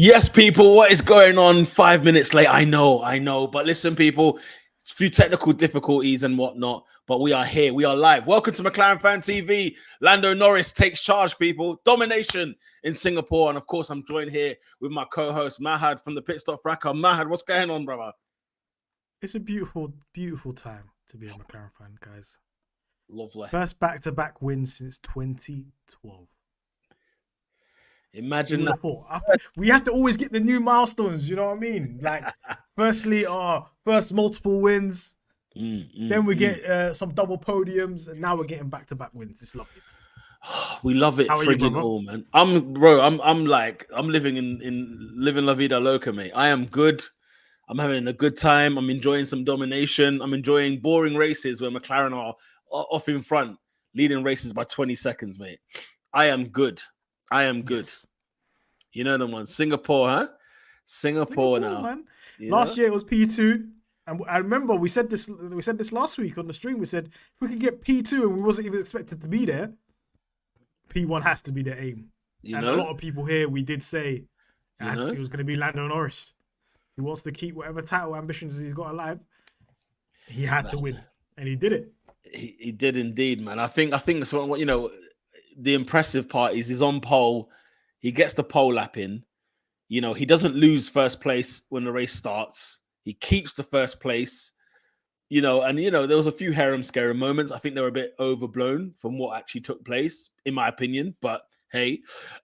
Yes, people, what is going on? 5 minutes late. I know. But listen, people, it's a few technical difficulties and whatnot, but we are here. We are live. Welcome to McLaren Fan TV. Lando Norris takes charge, people. Domination in Singapore. And of course, I'm joined here with my co-host, Mahad from the Pit Stop Fracker. Mahad, what's going on, brother? It's a beautiful, beautiful time to be a McLaren fan, guys. Lovely. First back-to-back win since 2012. Imagine that. We have to always get the new milestones, you know what I mean? Like, firstly, first multiple wins. Then we get some double podiums, and now we're getting back-to-back wins. It's lovely. We love it, friggin' all, man. I'm living in living La Vida Loca, mate. I am good. I'm having a good time. I'm enjoying some domination. I'm enjoying boring races where McLaren are off in front, leading races by 20 seconds, mate. I am good. Yes. You know the one. Singapore, huh? Singapore now. Man. Last year it was P2. And I remember we said this last week on the stream. We said if we could get P2 and we wasn't even expected to be there, P1 has to be the aim. A lot of people here, we did say it was going to be Lando Norris. He wants to keep whatever title ambitions he's got alive. He had to win, and he did it. He did indeed, man. I think that's what the impressive part is he's on pole. He gets the pole lap in. He doesn't lose first place when the race starts. He keeps the first place. There was a few harem-scarum moments. I think they were a bit overblown from what actually took place, in my opinion. But hey,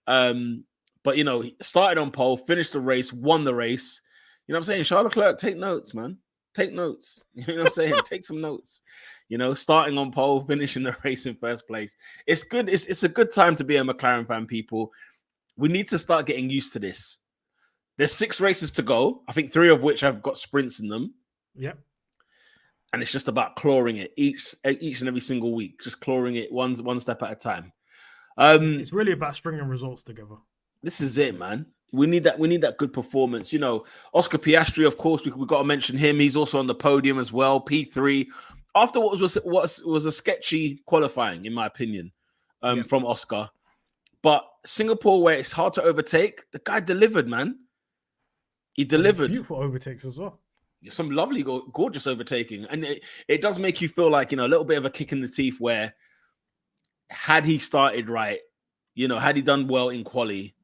he started on pole, finished the race, won the race. You know what I'm saying? Charles Leclerc, take notes, man. Take notes. You know what I'm saying? Take some notes. Starting on pole, finishing the race in first place. It's good. It's a good time to be a McLaren fan, people. We need to start getting used to this. There's 6 races to go. I think 3 of which have got sprints in them. Yep. And it's just about clawing it each and every single week. Just clawing it one step at a time. It's really about stringing results together. This is it, man. We need that good performance. Oscar Piastri, of course, we got to mention him. He's also on the podium as well, P3. After what was a sketchy qualifying, in my opinion, from Oscar. But Singapore, where it's hard to overtake, the guy delivered, man. He delivered. Beautiful overtakes as well. Some lovely, gorgeous overtaking. And it does make you feel like, a little bit of a kick in the teeth where had he started right, had he done well in quali,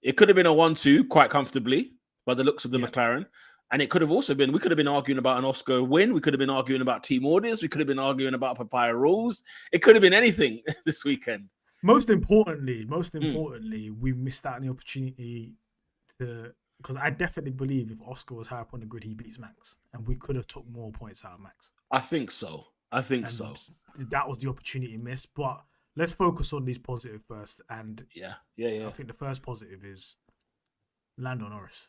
it could have been a 1-2 quite comfortably by the looks of the McLaren. And it could have also been, we could have been arguing about an Oscar win. We could have been arguing about team orders. We could have been arguing about papaya rules. It could have been anything this weekend. Most importantly, we missed out on the opportunity because I definitely believe if Oscar was high up on the grid, he beats Max. And we could have took more points out of Max. I think so. That was the opportunity missed. But let's focus on these positives first. And yeah. I think the first positive is Lando Norris.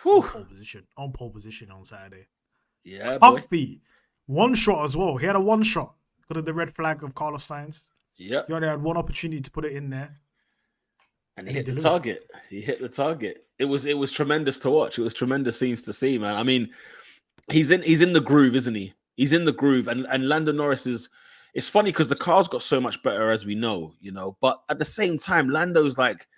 On pole position on Saturday. Yeah, comfy. One shot as well. He had a one shot because of the red flag of Carlos Sainz. Yeah. He only had one opportunity to put it in there. And he hit the target. He hit the target. It was tremendous to watch. It was tremendous scenes to see, man. I mean, he's in the groove, isn't he? He's in the groove. And Lando Norris is. It's funny because the car's got so much better, as we know, But at the same time, Lando's like,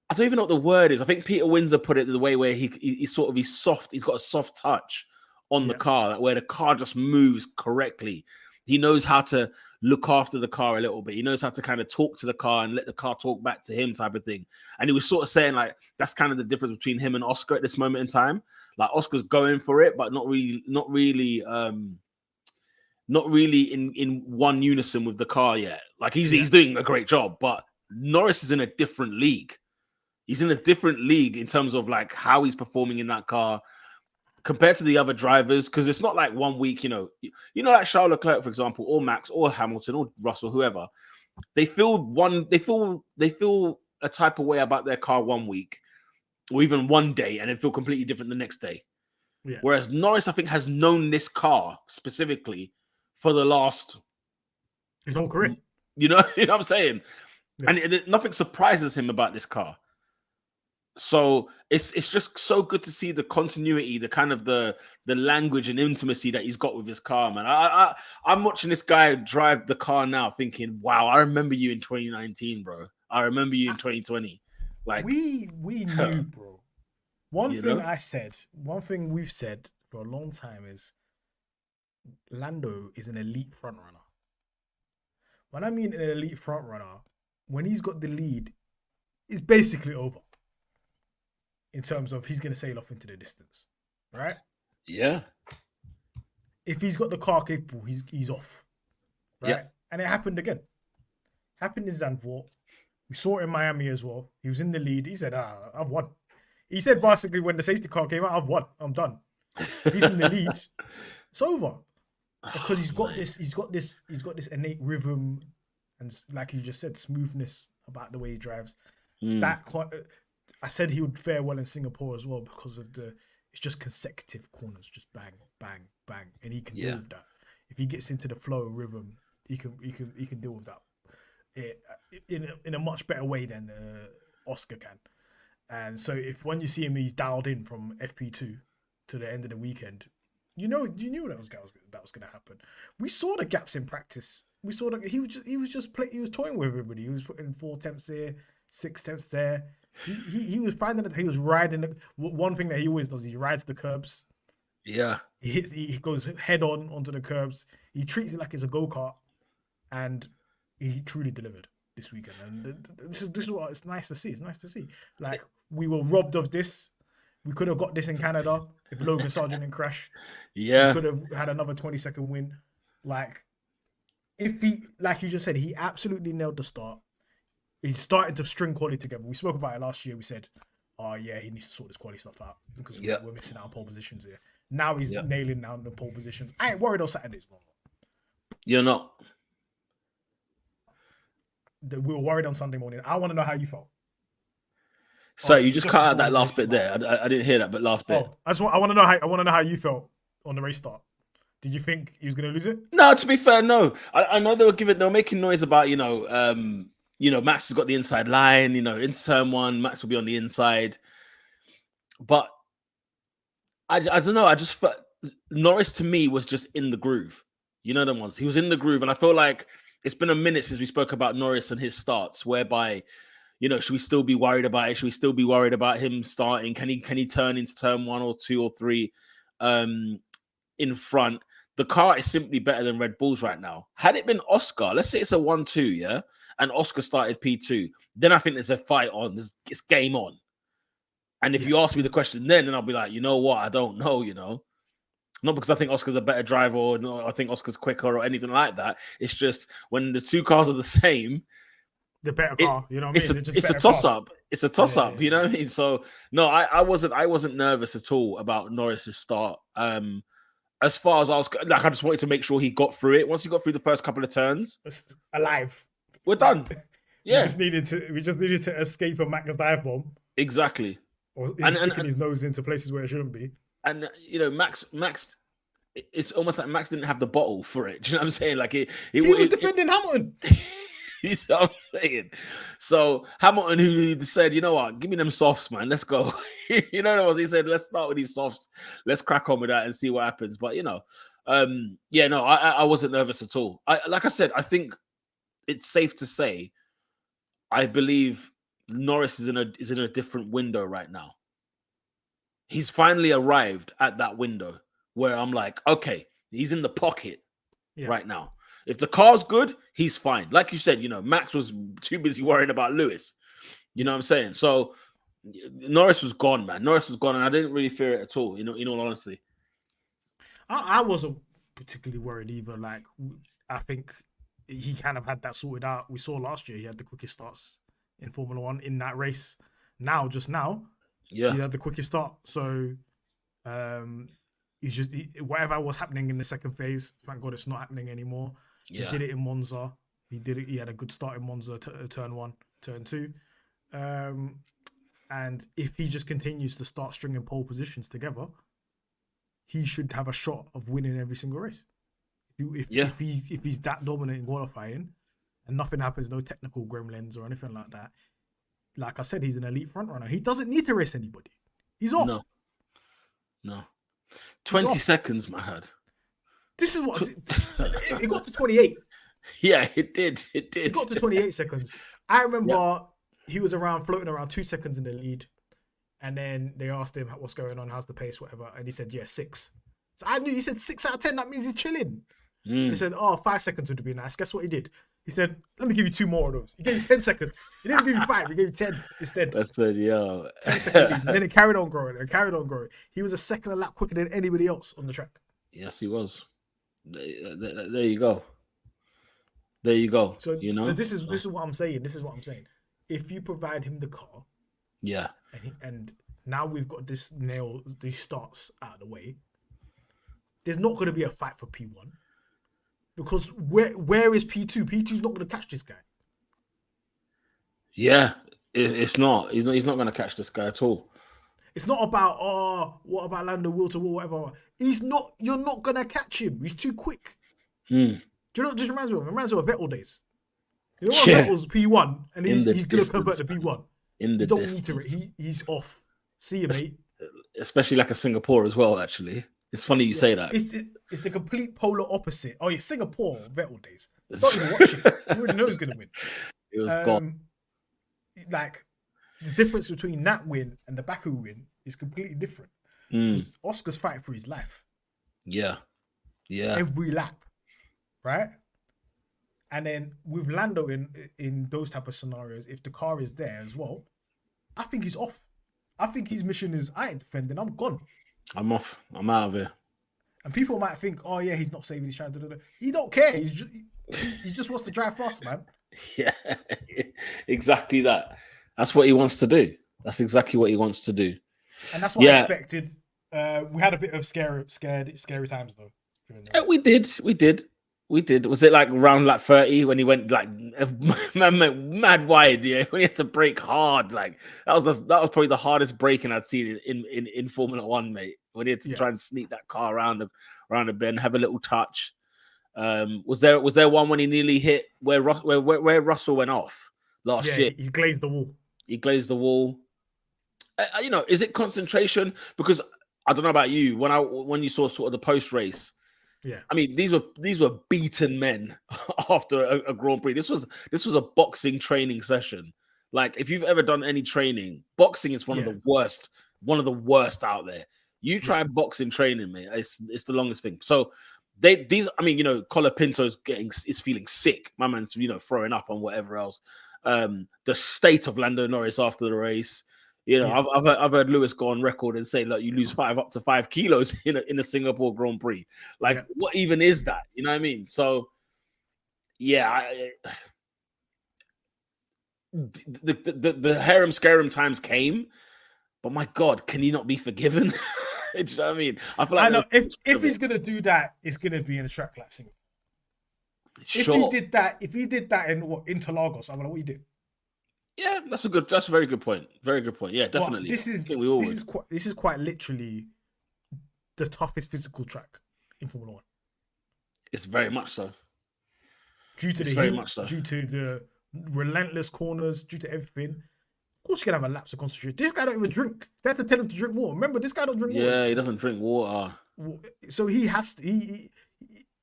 I don't even know what the word is. I think Peter Windsor put it the way where he's soft. He's got a soft touch on the car, where the car just moves correctly. He knows how to look after the car a little bit. He knows how to kind of talk to the car and let the car talk back to him, type of thing. And he was sort of saying like that's kind of the difference between him and Oscar at this moment in time. Like Oscar's going for it, but not really in one unison with the car yet. Like he's doing a great job, but Norris is in a different league. He's in a different league in terms of like how he's performing in that car compared to the other drivers, because it's not like 1 week, like Charles Leclerc, for example, or Max, or Hamilton, or Russell, whoever. They feel a type of way about their car 1 week, or even one day, and then feel completely different the next day. Yeah. Whereas Norris, I think, has known this car specifically for the last his whole career. You know what I'm saying? Yeah. And nothing surprises him about this car. So it's just so good to see the continuity, the kind of the language and intimacy that he's got with his car, man. I'm watching this guy drive the car now thinking, wow, I remember you in 2019, bro. I remember you in 2020. Like we knew, bro. One you thing know, one thing we've said for a long time is Lando is an elite front runner. When I mean an elite front runner, when he's got the lead, it's basically over. In terms of he's going to sail off into the distance, right? yeah, If he's got the car capable, he's off, right? yeah, And it happened again. Happened in Zandvoort. We saw it in Miami as well. He was in the lead. He said, I've won. He said basically when the safety car came out, I've won. I'm done. He's in the lead. It's over. Because he's got this innate rhythm and, like you just said, smoothness about the way he drives. That I said he would fare well in Singapore as well because of it's just consecutive corners, just bang, bang, bang, and he can deal with that. If he gets into the flow of rhythm, he can deal with that in a much better way than Oscar can. And so when you see him, he's dialed in from FP2 to the end of the weekend. You knew that was going to happen. We saw the gaps in practice. We saw that he was toying with everybody. He was putting 4 attempts here, 6 attempts there. He was finding it. He was riding. One thing that he always does, he rides the curbs. yeah. He goes head on onto the curbs. He treats it like it's a go-kart, and he truly delivered this weekend. And this is what it's nice to see. It's nice to see. Like, we were robbed of this. We could have got this in Canada if Logan Sargent didn't crash. Yeah. We could have had another 20-second win. Like, if he, like you just said, he absolutely nailed the start. He's starting to string quality together. We spoke about it last year. We said, oh, yeah, he needs to sort this quality stuff out because we're missing out on pole positions here. Now he's nailing down the pole positions. I ain't worried on Saturdays no more. You're not. We were worried on Sunday morning. I want to know how you felt. So you just cut out that last bit there. I didn't hear that, but last bit. I want to know how you felt on the race start. Did you think he was going to lose it? No, to be fair, no. I know they were making noise about Max has got the inside line. Into turn 1, Max will be on the inside. But I don't know. I just felt Norris to me was just in the groove. You know them ones. He was in the groove, and I feel like it's been a minute since we spoke about Norris and his starts, whereby, should we still be worried about it? Should we still be worried about him starting? Can he turn into turn 1 or 2 or 3 in front? The car is simply better than Red Bull's right now. Had it been Oscar, let's say it's a 1-2, yeah, and Oscar started P2, then I think there's a fight on. It's game on. And if you ask me the question then I'll be like, you know what? I don't know, Not because I think Oscar's a better driver or I think Oscar's quicker or anything like that. It's just when the two cars are the same, the better car, you know what I mean? It's a toss-up. It's a toss-up, you know what I mean? So no, I wasn't nervous at all about Norris's start. As far as I was like, I just wanted to make sure he got through it. Once he got through the first couple of turns, it's alive. We're done. Yeah. We just needed to escape a Max dive bomb. Exactly. Or sticking his nose into places where it shouldn't be. And Max, it's almost like Max didn't have the bottle for it. Do you know what I'm saying? Like he was defending Hamilton. You see what I'm saying? So Hamilton, who said, you know what, give me them softs, man. Let's go. You know what he said? Let's start with these softs. Let's crack on with that and see what happens. But I wasn't nervous at all. Like I said, I think it's safe to say, I believe Norris is in a different window right now. He's finally arrived at that window where I'm like, okay, he's in the pocket right now. If the car's good, he's fine. Like you said, Max was too busy worrying about Lewis. You know what I'm saying? So Norris was gone, man. Norris was gone, and I didn't really fear it at all, in all honesty. I wasn't particularly worried either. Like, I think he kind of had that sorted out. We saw last year he had the quickest starts in Formula 1 in that race. Just now, he had the quickest start. So he's just whatever was happening in the second phase, thank God it's not happening anymore. He did it in Monza. He had a good start in Monza, turn 1, turn 2. And if he just continues to start stringing pole positions together, he should have a shot of winning every single race. If he's that dominant in qualifying and nothing happens, no technical gremlins or anything like that, like I said, he's an elite front runner. He doesn't need to race anybody. He's off. No. 20 seconds, Mahad. This is what it got to 28. Yeah, it did. It got to 28 seconds. I remember he was floating around 2 seconds in the lead. And then they asked him what's going on, how's the pace, whatever. And he said, 6. So I knew he said 6 out of 10. That means he's chilling. He said, 5 seconds would be nice. Guess what he did? He said, let me give you 2 more of those. He gave you 10 seconds. He didn't give you 5. He gave you 10 instead. I said, yo. 10 seconds. And then it carried on growing. He was a second a lap quicker than anybody else on the track. Yes, he was. There you go. There you go. So this is what I'm saying. If you provide him the car, and now we've got these starts out of the way, there's not going to be a fight for P1 because where is P2? P2's not going to catch this guy. Yeah, it's not. He's not going to catch this guy at all. It's not about what about Lando wheel to wheel, whatever. He's not. You're not going to catch him. He's too quick. Do you know what this reminds me of? It reminds me of Vettel days. You know what Vettel's P1 and he's going to convert to P1. In the distance. He's off. See you, mate. Especially like a Singapore as well, actually. It's funny you say that. It's the complete polar opposite. Oh, yeah, Singapore, Vettel days. Don't even watch it. You already know who's going to win. It was gone. Like, the difference between that win and the Baku win is completely different. Because Oscar's fighting for his life. Yeah. Every lap. Right? And then with Lando in those type of scenarios, if the car is there as well, I think he's off. I think his mission is, I ain't defending, I'm gone. I'm off. I'm out of here. And people might think, oh yeah, he's not saving his chance. He don't care. He just wants to drive fast, man. Yeah, exactly that. That's what he wants to do. That's exactly what he wants to do. And that's what I expected. We had a bit of scary times though. Yeah, we did. Was it like around like 30 when he went like mad wide? Yeah, when he had to brake hard. Like that was probably the hardest braking I'd seen in Formula One, mate. When he had to try and sneak that car around the bend, have a little touch. Was there one when he nearly hit where Russell went off last year? He glazed the wall. Is it concentration? Because I don't know about you. When you saw sort of the post race. Yeah, I mean these were beaten men after a Grand Prix. This was a boxing training session. Like if you've ever done any training, boxing is one of the worst out there. You try boxing training, mate. It's the longest thing. So Colapinto is feeling sick. My man's throwing up on whatever else. The state of Lando Norris after the race. I've heard Lewis go on record and say, look, you lose up to 5 kilos in a Singapore Grand Prix. Like, what even is that? You know what I mean? So, yeah, the harem scarum times came, but my God, can he not be forgiven? Do you know what I mean? I feel like if he's gonna do that, it's gonna be in a track like Singapore. Sure. If he did that in Interlagos, I'm like, what you did? Yeah, that's a very good point. Very good point. Yeah, definitely. This is quite literally the toughest physical track in Formula One. It's very much so. Due to the heat, due to the relentless corners, due to everything. Of course, you're gonna have a lapse of concentration. This guy don't even drink. They have to tell him to drink water. Remember, this guy don't drink water. Yeah, he doesn't drink water. So he has to.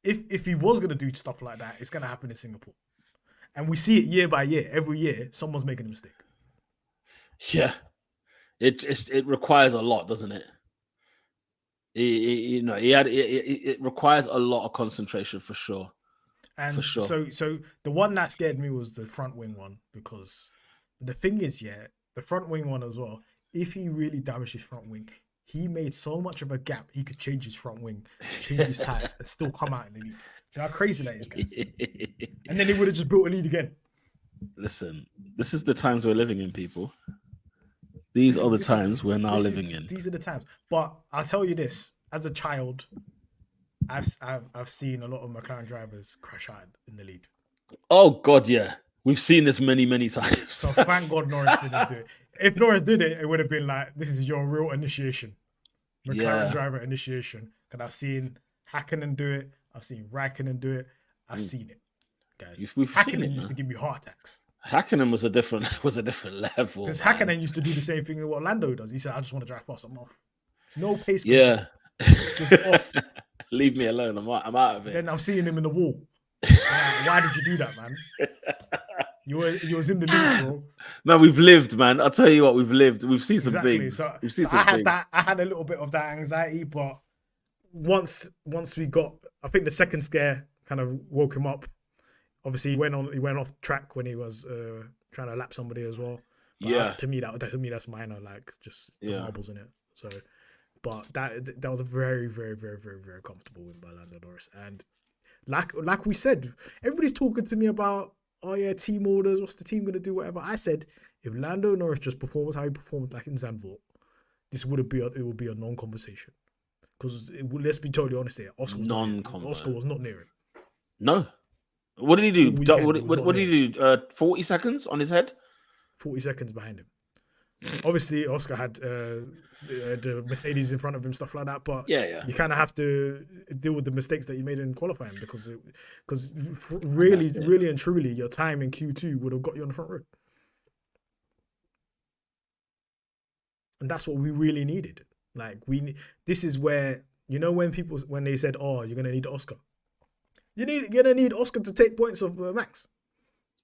If he was gonna do stuff like that, it's gonna happen in Singapore. And we see it year by year. Every year, someone's making a mistake. Yeah, it requires a lot, doesn't it? It requires a lot of concentration for sure. And for sure. So the one that scared me was the front wing one, because the thing is, the front wing one as well. If he really damaged his front wing, he made so much of a gap. He could change his front wing, change his tires, and still come out in the lead. Do you know how crazy that is, guys? And then he would have just built a lead again. Listen, this is the times we're living in, people. These are the times we're now living in. These are the times. But I'll tell you this: as a child, I've seen a lot of McLaren drivers crash out in the lead. Oh God, yeah, we've seen this many times. So thank God Norris didn't do it. If Norris did it, it would have been like, this is your real initiation, McLaren driver initiation. Because I've seen Hakkinen do it. I've seen Raikkonen do it. I've seen it, guys. Hakkinen used to give me heart attacks. Hakkinen was a different level. Because Hakkinen used to do the same thing with what Lando does. He said, "I just want to drive fast. I'm off. No pace. Yeah. Just off. Leave me alone. I'm out of it." Then I'm seeing him in the wall. Why did you do that, man? You was in the league, bro. Man, we've lived, man. I'll tell you what, we've lived. We've seen some things. So, we've seen some I had that. I had a little bit of that anxiety, but once we got, I think the second scare kind of woke him up. Obviously, he went off track when he was trying to lap somebody as well. But to me, that's minor, like just the marbles in it. So, but that was a very, very, very, very, very comfortable win by Lando Norris. And like we said, everybody's talking to me about, oh yeah, team orders. What's the team gonna do? Whatever. I said, if Lando Norris just performs how he performed like in Zandvoort, it would be a non-conversation. Because let's be totally honest here, Oscar was not near him. No. What did he do? What did he do? 40 seconds on his head? 40 seconds behind him. Obviously, Oscar had the Mercedes in front of him, stuff like that. But you kind of have to deal with the mistakes that you made in qualifying because really and truly, your time in Q2 would have got you on the front row. And that's what we really needed. Like this is where, you know, when they said, "Oh, you're gonna need Oscar," you're gonna need Oscar to take points of Max.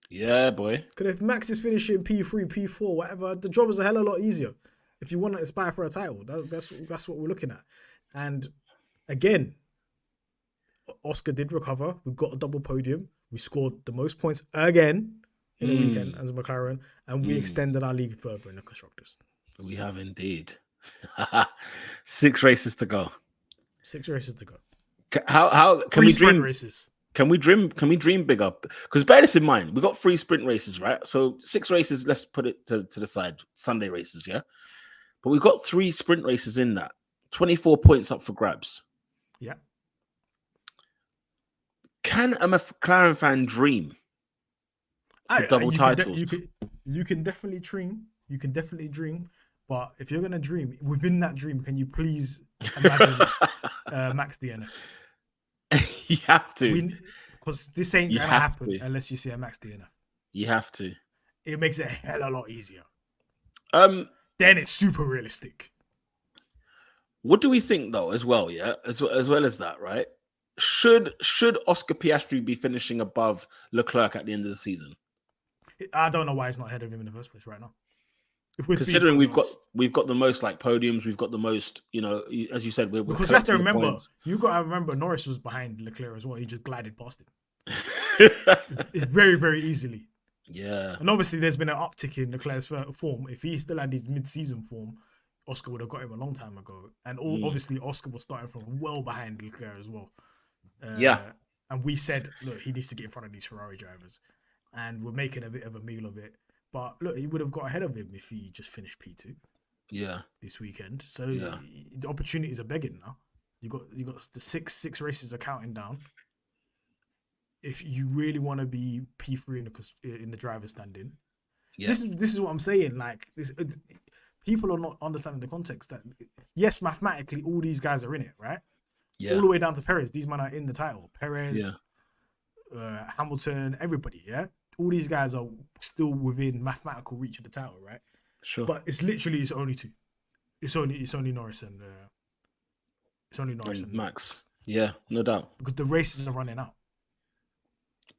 Yeah, boy. Because if Max is finishing P3, P4, whatever, the job is a hell of a lot easier. If you want to aspire for a title, that's what we're looking at. And again, Oscar did recover. We got a double podium. We scored the most points again in the weekend as McLaren, and we extended our league further in the constructors. We have indeed. 6 races to go. 6 races to go. How can we dream races? Can we dream bigger? Because bear this in mind, we got 3 sprint races, right? So 6 races, let's put it to the side. Sunday races, yeah? But we've got 3 sprint races in that. 24 points up for grabs. Yeah. Can a McLaren fan dream for double titles? You can definitely dream. You can definitely dream. But if you're going to dream, within that dream, can you please imagine Max DNF? You have to. Because this ain't going to happen unless you see a Max DNF. You have to. It makes it a hell of a lot easier. Then it's super realistic. What do we think, though, as well, yeah? As well as that, right? Should Oscar Piastri be finishing above Leclerc at the end of the season? I don't know why he's not ahead of him in the first place right now. Considering we've got the most like podiums, we've got the most, you know, as you said, because you have to remember, Norris was behind Leclerc as well. He just glided past him. It's very, very easily. Yeah. And obviously, there's been an uptick in Leclerc's form. If he still had his mid-season form, Oscar would have got him a long time ago. And obviously, Oscar was starting from well behind Leclerc as well. And we said, look, he needs to get in front of these Ferrari drivers. And we're making a bit of a meal of it. But look, he would have got ahead of him if he just finished P2. Yeah. This weekend. So the opportunities are begging now. You got the six races are counting down. If you really want to be P3 in the driver's standing, this is what I'm saying. Like people are not understanding the context that yes, mathematically, all these guys are in it, right? Yeah. All the way down to Perez. These men are in the title. Perez, Hamilton, everybody. Yeah. All these guys are still within mathematical reach of the title, right? Sure. But it's only 2. It's only Norris and Max. Yeah, no doubt. Because the races are running out.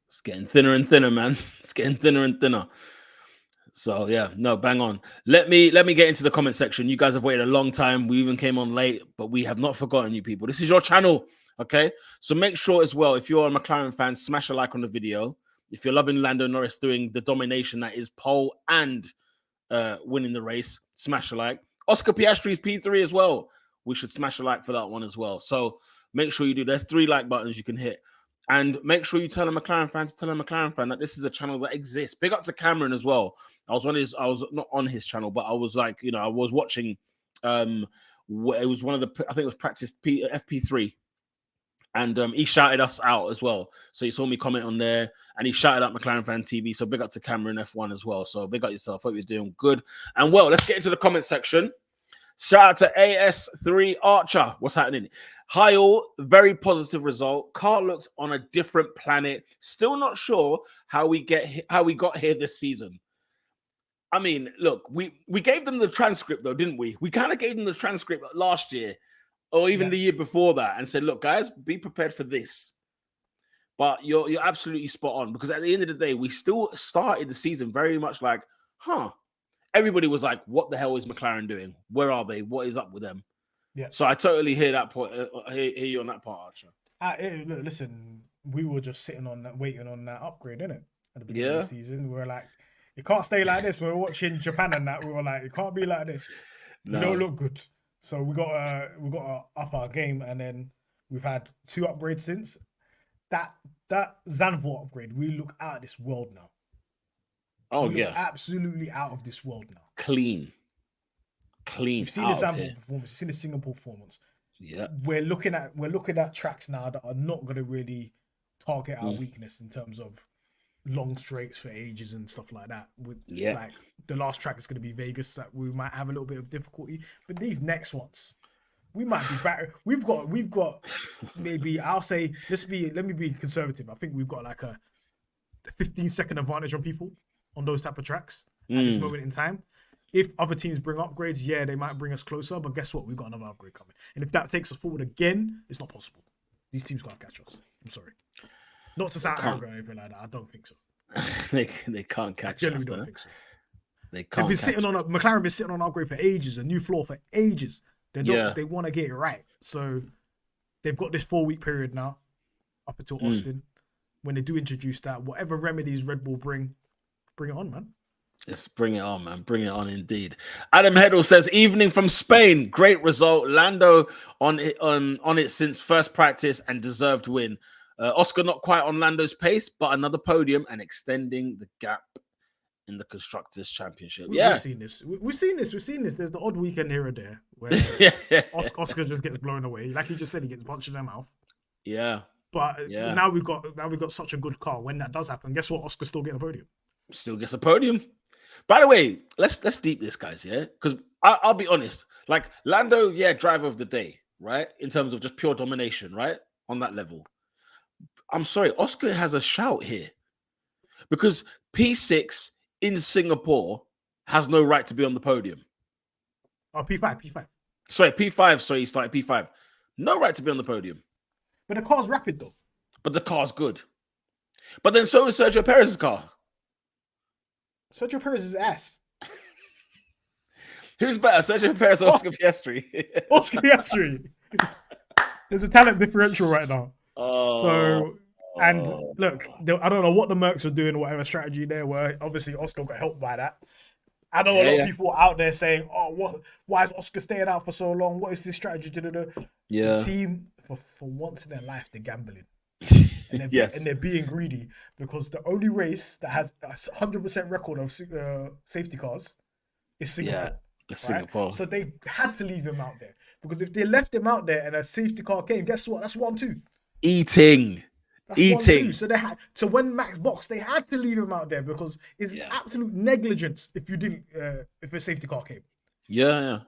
It's getting thinner and thinner, man. It's getting thinner and thinner. So yeah, no, bang on. Let me get into the comment section. You guys have waited a long time. We even came on late, but we have not forgotten you people. This is your channel, okay? So make sure as well, if you're a McLaren fan, smash a like on the video. If you're loving Lando Norris doing the domination that is pole and winning the race, smash a like. Oscar Piastri's P3 as well. We should smash a like for that one as well. So make sure you do. There's 3 like buttons you can hit. And make sure you tell a McLaren fan to tell a McLaren fan that this is a channel that exists. Big up to Cameron as well. I was not on his channel, but I was like, you know, I was watching. It was one of the, I think it was practice FP3. And he shouted us out as well. So he saw me comment on there and he shouted out McLaren Fan TV. So big up to Cameron F1 as well. So big up yourself. Hope you're doing good. And well, let's get into the comment section. Shout out to AS3 Archer. What's happening? Hi all, very positive result. Car looks on a different planet. Still not sure how we got here this season. I mean, look, we gave them the transcript though, didn't we? We kind of gave them the transcript last year. Or even the year before that, and said, look, guys, be prepared for this. But you're absolutely spot on, because at the end of the day, we still started the season very much like, everybody was like, what the hell is McLaren doing? Where are they? What is up with them? Yeah. So I totally hear that point. Hear you on that part, Archer. Look, listen, we were just sitting on that, waiting on that upgrade, innit? At the beginning of the season, we were like, it can't stay like this. We were watching Japan and that. We were like, it can't be like this. No. We don't look good. So we got to up our game, and then we've had 2 upgrades since. That Zandvoort upgrade, we look out of this world now. Oh, yeah. Absolutely out of this world now. Clean. We've seen the Zandvoort performance. We've seen the Singapore performance. Yeah. We're looking at tracks now that are not going to really target our weakness in terms of long straights for ages and stuff like that. Like the last track is going to be Vegas, that we might have a little bit of difficulty. But these next ones, we might be better. We've got maybe, I'll say, let me be conservative. I think we've got like a 15-second advantage on people on those type of tracks at this moment in time. If other teams bring upgrades, they might bring us closer. But guess what? We've got another upgrade coming. And if that takes us forward again, it's not possible. These teams can't catch us. I'm sorry. Not to sound arrogant or anything like that. I don't think so. they can't catch us. I genuinely don't think so. They can't. McLaren been sitting on an upgrade for ages, a new floor for ages. They want to get it right. So they've got this 4-week period now up until Austin. When they do introduce that, whatever remedies Red Bull bring it on, man. Yes, bring it on, man. Bring it on, indeed. Adam Heddle says, evening from Spain. Great result. Lando on it since first practice and deserved win. Oscar not quite on Lando's pace, but another podium and extending the gap in the Constructors' Championship. We've seen this. We've seen this. There's the odd weekend here or there where Oscar just gets blown away. Like you just said, he gets punched in the mouth. Yeah. But now we've got such a good car. When that does happen, guess what? Oscar's still getting a podium. Still gets a podium. By the way, let's deep this, guys, because I'll be honest. Like Lando, driver of the day, right? In terms of just pure domination, right? On that level. I'm sorry, Oscar has a shout here, because P6 in Singapore has no right to be on the podium. Oh, P5. Sorry, P5. Sorry, he started P5. No right to be on the podium. But the car's rapid, though. But the car's good. But then so is Sergio Perez's car. Sergio Perez's ass. Who's better, Sergio Perez or Oscar Piastri? Oscar Piastri. There's a talent differential right now. Look, I don't know what the Mercs were doing, whatever strategy there were. Obviously, Oscar got helped by that. I know a lot of people out there saying, why is Oscar staying out for so long? What is this strategy? The team, for once in their life, they're gambling. And they're being greedy, because the only race that has a 100% record of safety cars is Singapore. Singapore. So they had to leave him out there, because if they left him out there and a safety car came, guess what? That's 1-2. Eating. 1-2. So when Max boxed, they had to leave him out there, because it's absolute negligence if you didn't if a safety car came. Yeah.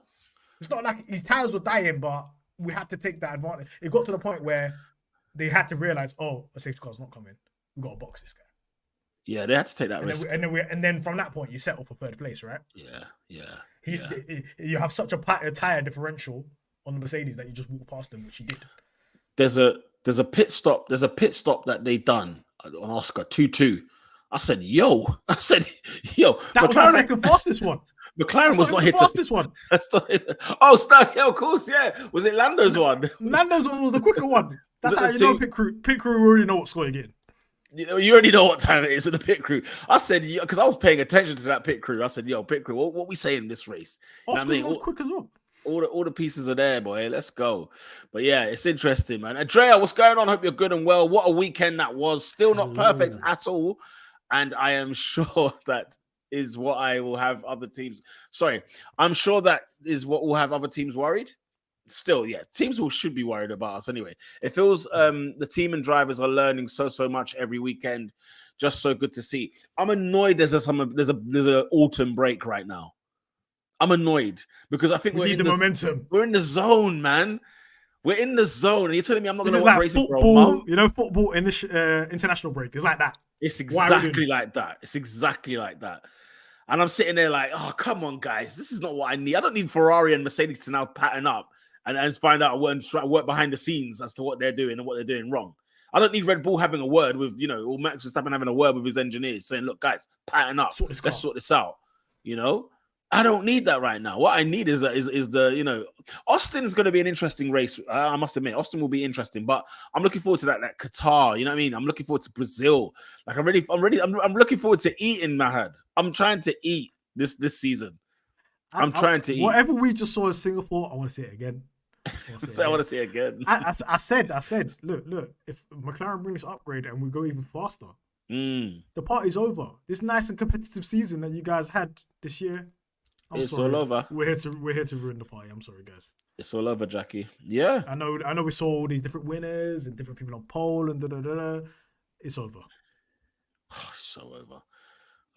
It's not like his tires were dying, but we had to take that advantage. It got to the point where they had to realize, a safety car's not coming. We got to box this guy. Yeah, they had to take that risk. And then from that point, you settle for third place, right? Yeah. You have such a tire differential on the Mercedes that you just walk past them, which he did. There's a pit stop. There's a pit stop that they done on Oscar 2-2. I said, yo. That McLaren, was the second fastest one. McLaren was not hit. The fastest one. Of course, Was it Lando's one? Lando's one was the quicker one. That's how you know pit crew. Pit crew already know what score you're getting. You already know what time it is in the pit crew. I said, because I was paying attention to that pit crew. I said, pit crew, what we saying in this race? Oscar was quick as well. All the pieces are there, boy. Let's go. But it's interesting, man. Andrea, what's going on? Hope you're good and well. What a weekend that was. Still not perfect at all. And I am sure that is what I will have other teams. Sorry. I'm sure that is what will have other teams worried. Still, teams should be worried about us anyway. It feels the team and drivers are learning so much every weekend. Just so good to see. I'm annoyed there's a autumn break right now. I'm annoyed because I think we need the momentum. We're in the zone, man. We're in the zone. And you're telling me I'm not going to watch racing for a month? Football international break. It's like that. It's exactly like that. And I'm sitting there like, oh, come on, guys. This is not what I need. I don't need Ferrari and Mercedes to now pattern up and find out and work behind the scenes as to what they're doing and what they're doing wrong. I don't need Red Bull having a word with, or Max Verstappen having a word with his engineers saying, look, guys, pattern up. Let's sort this out. I don't need that right now. What I need is the, Austin is going to be an interesting race. I must admit, Austin will be interesting, but I'm looking forward to that Qatar. You know what I mean? I'm looking forward to Brazil. Like I'm looking forward to eating, Mahad. I'm trying to eat this season. I'm trying to eat. Whatever we just saw in Singapore, I want to see it again. I want to see it again. I said, look, if McLaren bring this upgrade and we go even faster, the party's over. This nice and competitive season that you guys had this year, it's all over. We're here to ruin the party. I'm sorry, guys. It's all over, Jackie. Yeah. I know we saw all these different winners and different people on pole and da. It's over. So over.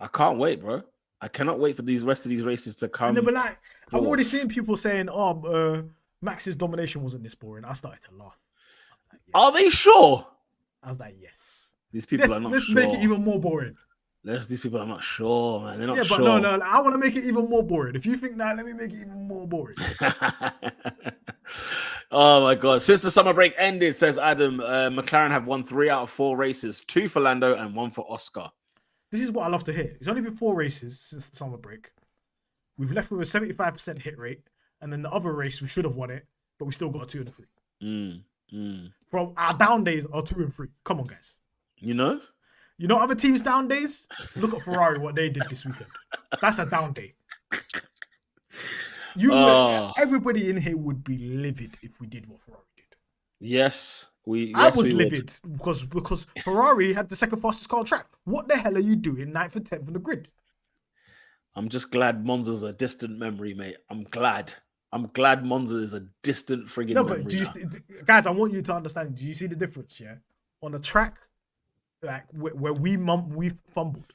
I can't wait, bro. I cannot wait for these rest of these races to come. And I'm already seeing people saying, Max's domination wasn't this boring. I started to laugh. Like, yes. Are they sure? I was like, yes. These people are not sure. Let's make it even more boring. These people are not sure, man. They're not sure. Yeah, but no. I want to make it even more boring. If you think that, let me make it even more boring. Oh, my God. Since the summer break ended, says Adam, McLaren have won 3 out of 4 races. 2 for Lando and 1 for Oscar. This is what I love to hear. It's only been 4 races since the summer break. We've left with a 75% hit rate. And then the other race, we should have won it. But we still got a 2 and 3. From our down days are 2 and 3. Come on, guys. Other teams' down days? Look at Ferrari, what they did this weekend. That's a down day. Everybody in here would be livid if we did what Ferrari did. Yes, I was livid because Ferrari had the second fastest car on track. What the hell are you doing 9th and 10th on the grid? I'm just glad Monza's a distant memory, mate. I'm glad Monza is a distant friggin' memory. No, but guys, I want you to understand. Do you see the difference? Yeah, on the track, like where we fumbled,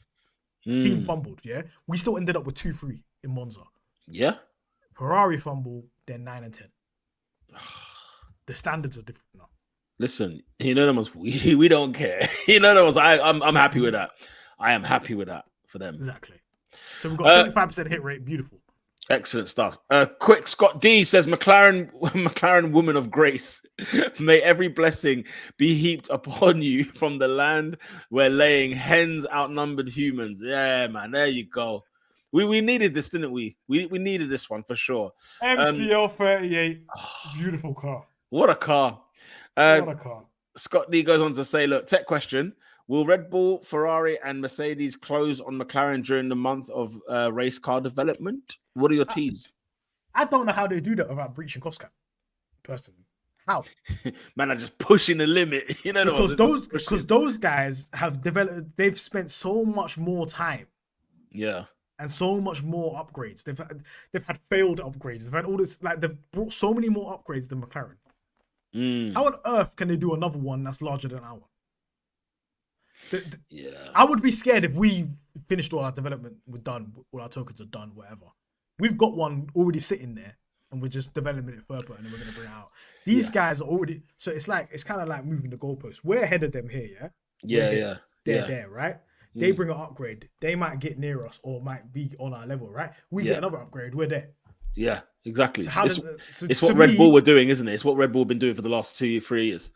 team fumbled. Yeah, we still ended up with 2-3 in Monza. Yeah, Ferrari fumble, then 9 and 10. The standards are different now. Listen, we don't care. I'm happy with that. I am happy with that for them. Exactly. So we've got 75% hit rate. Beautiful. Excellent stuff. Quick Scott D says, McLaren woman of grace, may every blessing be heaped upon you from the land where laying hens outnumbered humans. Yeah, man, there you go. We needed this, didn't we? We needed this one for sure. MCL 38, beautiful car. What a car. What a car. Scott D goes on to say, look, tech question. Will Red Bull, Ferrari, and Mercedes close on McLaren during the month of race car development? What are your teas? I don't know how they do that without breaching cost cap. Personally, how? Man, I'm just pushing the limit. Because those guys have developed. They've spent so much more time. Yeah. And so much more upgrades. They've had failed upgrades. They've had all this. Like they've brought so many more upgrades than McLaren. How on earth can they do another one that's larger than our one? Yeah, I would be scared if we finished all our development, we're done, all our tokens are done, whatever. We've got one already sitting there, and we're just developing it further, and then we're gonna bring it out. These guys are already, so it's kind of like moving the goalposts. We're ahead of them here, yeah. They're there, right? They bring an upgrade. They might get near us or might be on our level, right? We get another upgrade. We're there. Yeah, exactly. So it's what Red Bull were doing, isn't it? It's what Red Bull have been doing for the last 2-3 years.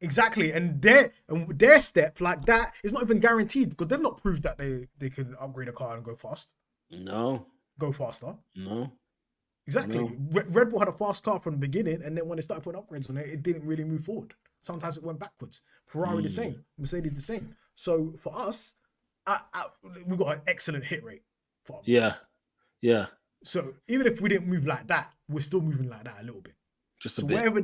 Exactly, and their step like that is not even guaranteed because they've not proved that they can upgrade a car and go fast. No. Go faster. No. Exactly. No. Red Bull had a fast car from the beginning, and then when they started putting upgrades on it, it didn't really move forward. Sometimes it went backwards. Ferrari the same. Mercedes the same. So for us, we've got an excellent hit rate. For us. Yeah. So even if we didn't move like that, we're still moving like that a little bit. Just a so bit. Wherever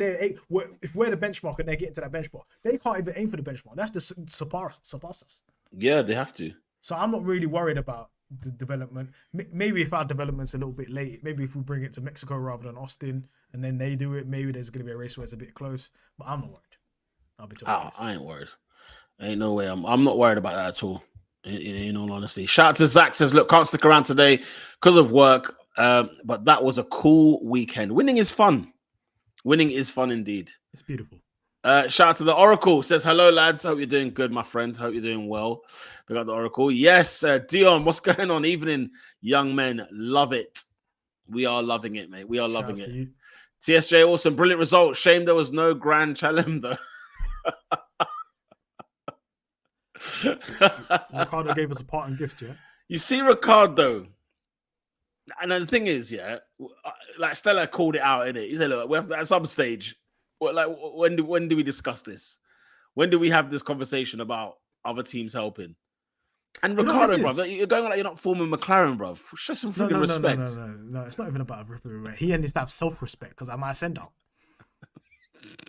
if we're the benchmark and they're getting to that benchmark, they can't even aim for the benchmark. That's the surpass us. Yeah, they have to. So I'm not really worried about the development. Maybe if our development's a little bit late, maybe if we bring it to Mexico rather than Austin, and then they do it, maybe there's going to be a race where it's a bit close. But I'm not worried. I'll be totally honest. I ain't worried. Ain't no way. I'm not worried about that at all. In all honesty, shout out to Zach says, look, can't stick around today because of work, but that was a cool weekend. Winning is fun. Winning is fun indeed. It's beautiful. Shout out to the Oracle. Says, hello, lads. Hope you're doing good, my friend. Hope you're doing well. We got the Oracle. Yes, Dion, what's going on? Evening, young men. Love it. We are loving it, mate. We are loving it. TSJ, awesome. Brilliant result. Shame there was no Grand Chelem, though. Ricardo gave us a parting gift, yeah. You see Ricardo, and then the thing is, yeah, like Stella called it out in it. He said, "Look, we have to, at some stage. When do we discuss this? When do we have this conversation about other teams helping?" And Ricardo, bro, you're going like you're not forming McLaren, bro. Show some freaking respect. No, it's not even about respect. He needs to have self-respect because I'm a send out.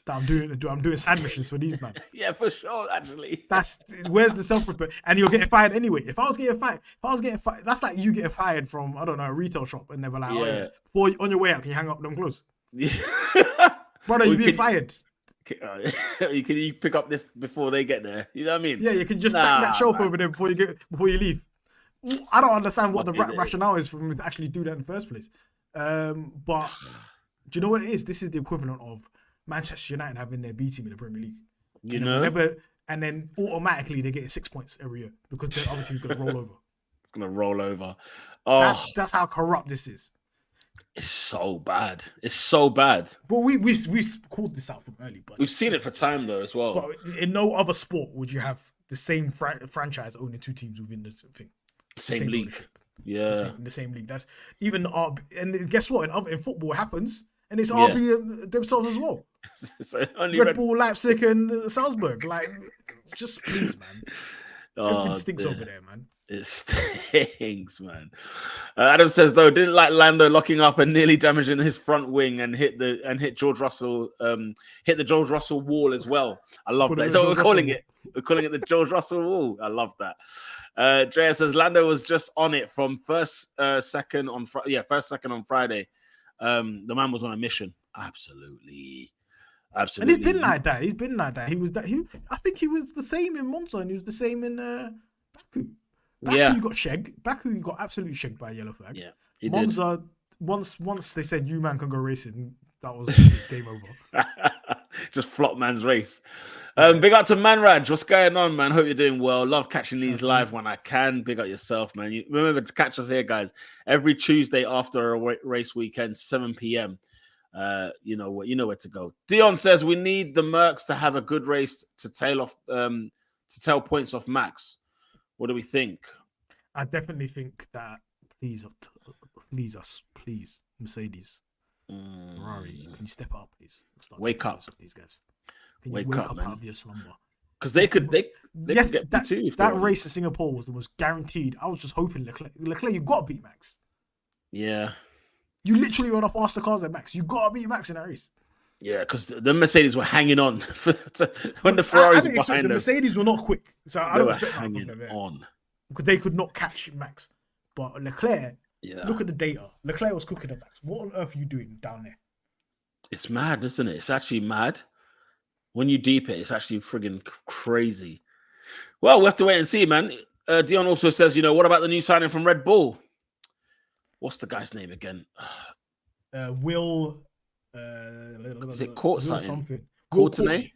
That I'm doing sandwiches for these man. Yeah, for sure. Actually, where's the self-respect? And you're getting fired anyway. If I was getting fired, that's like you getting fired from I don't know a retail shop, and they were like, yeah. Oh, yeah, on your way out, can you hang up them clothes? Yeah, brother, you're being fired. Can you pick up this before they get there? You know what I mean? Yeah, you can just stack that shelf over there before you leave. I don't understand what the rationale is for me to actually do that in the first place. But do you know what it is? This is the equivalent of Manchester United having their B team in the Premier League. And then automatically they're getting 6 points every year because the other team's going to roll over. It's going to roll over. Oh, that's how corrupt this is. It's so bad. It's so bad. But we've called this out from early. But we've seen it for time though as well. But in no other sport would you have the same franchise owning two teams within this thing. Same league. Ownership. Yeah. In the same league. That's even and guess what? In football it happens. And it's RB themselves as well. So Red Bull, Leipzig, and Salzburg. Like, just please, man. Everything stinks over there, man. It stinks, man. Adam says though, didn't like Lando locking up and nearly damaging his front wing and hit George Russell, hit the George Russell wall as well. I love that. So we're calling it the George Russell wall. I love that. Drea says Lando was just on it from first second on Friday. The man was on a mission. Absolutely. And he's been like that. I think he was the same in Monza and he was the same in Baku. You got shagged. Baku, you got absolutely shagged by a yellow flag. Yeah, he Monza, did. Once they said you man can go racing, that was game over. Just flop man's race. Big up to Manraj. What's going on, man? Hope you're doing well. Love catching these live when I can. Big up yourself, man. You remember to catch us here, guys, every Tuesday after a race weekend, 7 p.m. You know where to go. Dion says we need the Mercs to have a good race to tail points off Max. What do we think? I definitely think that please, Mercedes, Ferrari, can you step up, please? Wake up, these guys. Can you wake up out of your slumber? Because they could get too. That race in Singapore was the most guaranteed. I was just hoping Leclerc, you got to beat Max. Yeah, you literally run off faster cars than Max. You got to beat Max in that race. Yeah, because the Mercedes were hanging on when the Ferraris were behind them. The Mercedes were not quick, so I don't expect that hanging on because they could not catch Max. But Leclerc, look at the data. Leclerc was cooking at Max. What on earth are you doing down there? It's mad, isn't it? It's actually mad. When you deep it, it's actually friggin' crazy. Well, we have to wait and see, man. Dion also says, what about the new signing from Red Bull? What's the guy's name again? Will. Is it something? Courtenay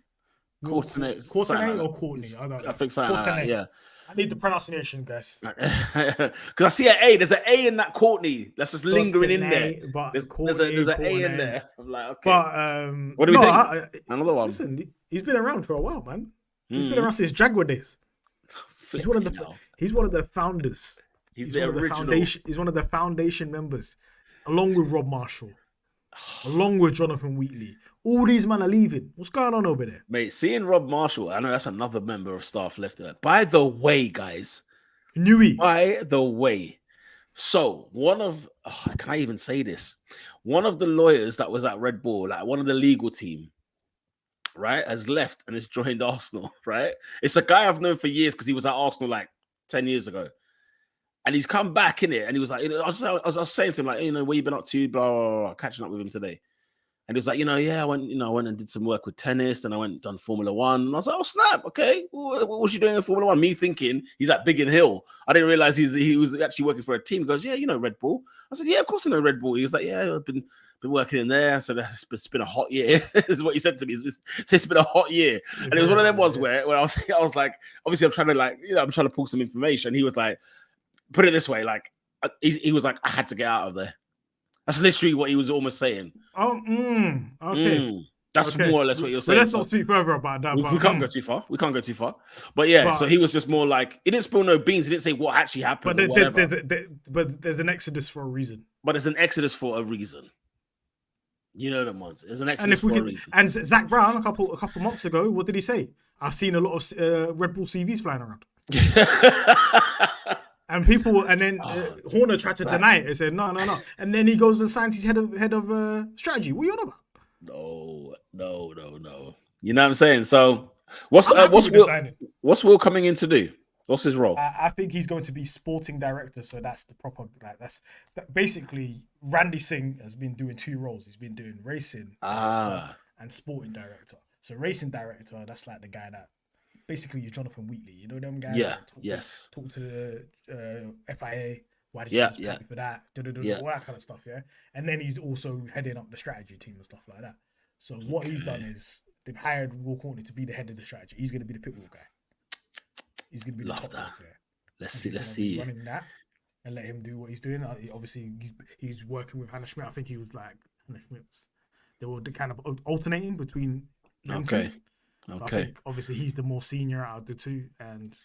or Courtney? I think something like that, yeah. I need the pronunciation, guys. Because I see an A. There's an A in that Courtney. That's just lingering in there. There's an A in there. I'm like, okay. But what do we think? Another one. Listen, he's been around for a while, man. He's been around since Jaguar days. He's one of the founders. He's the original. He's one of the foundation members, along with Rob Marshall. Along with Jonathan Wheatley. All these men are leaving. What's going on over there? Mate, seeing Rob Marshall, I know that's another member of staff left there. By the way, guys. By the way. So, can I even say this? One of the lawyers that was at Red Bull, like one of the legal team, right, has left and has joined Arsenal, right? It's a guy I've known for years because he was at Arsenal like 10 years ago. And he's come back in it, and he was like, I was saying to him, like, where you been up to, blah, blah, blah, catching up with him today. And he was like, I went and did some work with tennis, then I went and done Formula One. And I was like, oh, snap, okay. What was you doing in Formula One? Me thinking he's at Biggin Hill. I didn't realize he was actually working for a team. He goes, yeah, Red Bull. I said, yeah, of course I know Red Bull. He was like, yeah, I've been working in there. So it's been a hot year. This is what he said to me. It's been a hot year. And it was one of them ones where I was like, obviously I'm trying to I'm trying to pull some information. He was like, put it this way, like he was like, I had to get out of there. That's literally what he was almost saying. Oh, okay. That's more or less what you're But saying. let's not speak further about that. We can't go too far. We can't go too far. But yeah, so he was just more like, he didn't spill no beans. He didn't say what actually happened or whatever. But there's an exodus for a reason. But it's an exodus for a reason. You know them ones. It's an exodus for a reason. And Zach Brown, a couple months ago, what did he say? I've seen a lot of Red Bull CVs flying around. And then Horner tried to deny it. He said, no. And then he goes and signs his head of strategy. What are you on about? No. You know what I'm saying? So what's Will coming in to do? What's his role? I think he's going to be sporting director. So that's the proper basically Randy Singh has been doing 2 roles. He's been doing racing and sporting director. So racing director, that's like the guy that basically you're Jonathan Wheatley. You know them guys? Yeah. Talk to the FIA. Why did you pay for that? All that kind of stuff, yeah? And then he's also heading up the strategy team and stuff like that. So what he's done is they've hired Will Courtney to be the head of the strategy. He's going to be the pitbull guy. He's going to be the top guy. Let's see. Running that and let him do what he's doing. Obviously, he's working with Hannah Schmidt. I think he was like, Hannah Schmidt's. They were kind of alternating between them two. I think obviously he's the more senior out of the two. And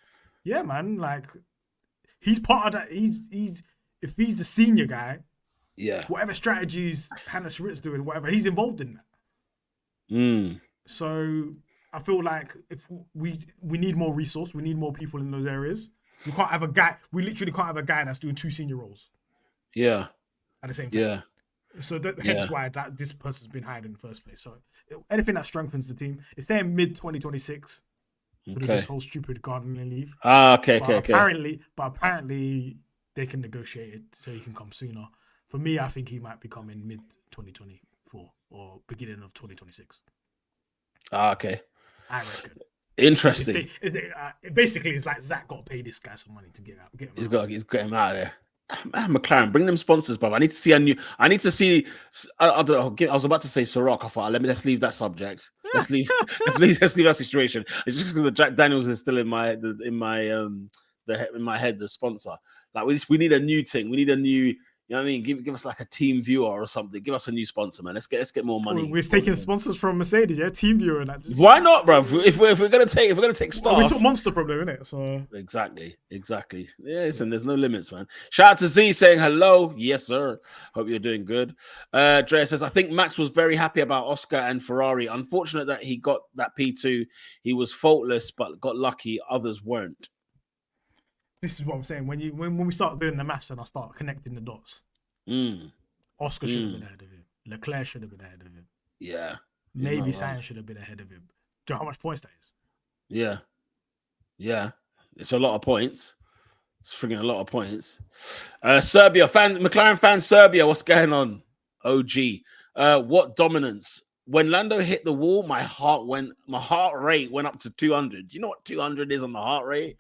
yeah, man, like, he's part of that. If he's the senior guy, whatever strategies Hannah Schmidt's doing, whatever, he's involved in that. So I feel like if we need more resource, we need more people in those areas. We can't have a guy. We literally can't have a guy that's doing 2 senior roles. Yeah. At the same time. Yeah. So hence why this person's been hired in the first place. So anything that strengthens the team. It's saying mid 2026. With this whole stupid gardening leave. Apparently they can negotiate it so he can come sooner. For me, I think he might be coming mid 2024 or beginning of 2026. Okay. I reckon. Interesting. Basically, it's like Zach got to pay this guy some money to get him out. He's got him out of there. Man, McLaren, bring them sponsors, bro. I need to see I don't know. I was about to say Ciroc. I thought, let's leave that subject. Let's leave that situation. It's just because the Jack Daniels is still in my head, the sponsor. Like we need a new thing. We need a new. You know what I mean? Give us like a team viewer or something. Give us a new sponsor, man. Let's get more money. We're taking sponsors from Mercedes, yeah. Team viewer and that. Why not, bro? If we're gonna take stuff, we took Monster from there, innit? So exactly. Yeah, listen, there's no limits, man. Shout out to Z saying hello. Yes, sir. Hope you're doing good. Drea says, I think Max was very happy about Oscar and Ferrari. Unfortunate that he got that P2. He was faultless, but got lucky. Others weren't. This is what I'm saying. When we start doing the maths and I start connecting the dots, Oscar should have been ahead of him. Leclerc should have been ahead of him. Yeah. Maybe Sainz should have been ahead of him. Do you know how much points that is? Yeah. It's a lot of points. It's frigging a lot of points. Serbia McLaren fan Serbia. What's going on? OG. What dominance? When Lando hit the wall, my heart rate went up to 200. Do you know what 200 is on the heart rate?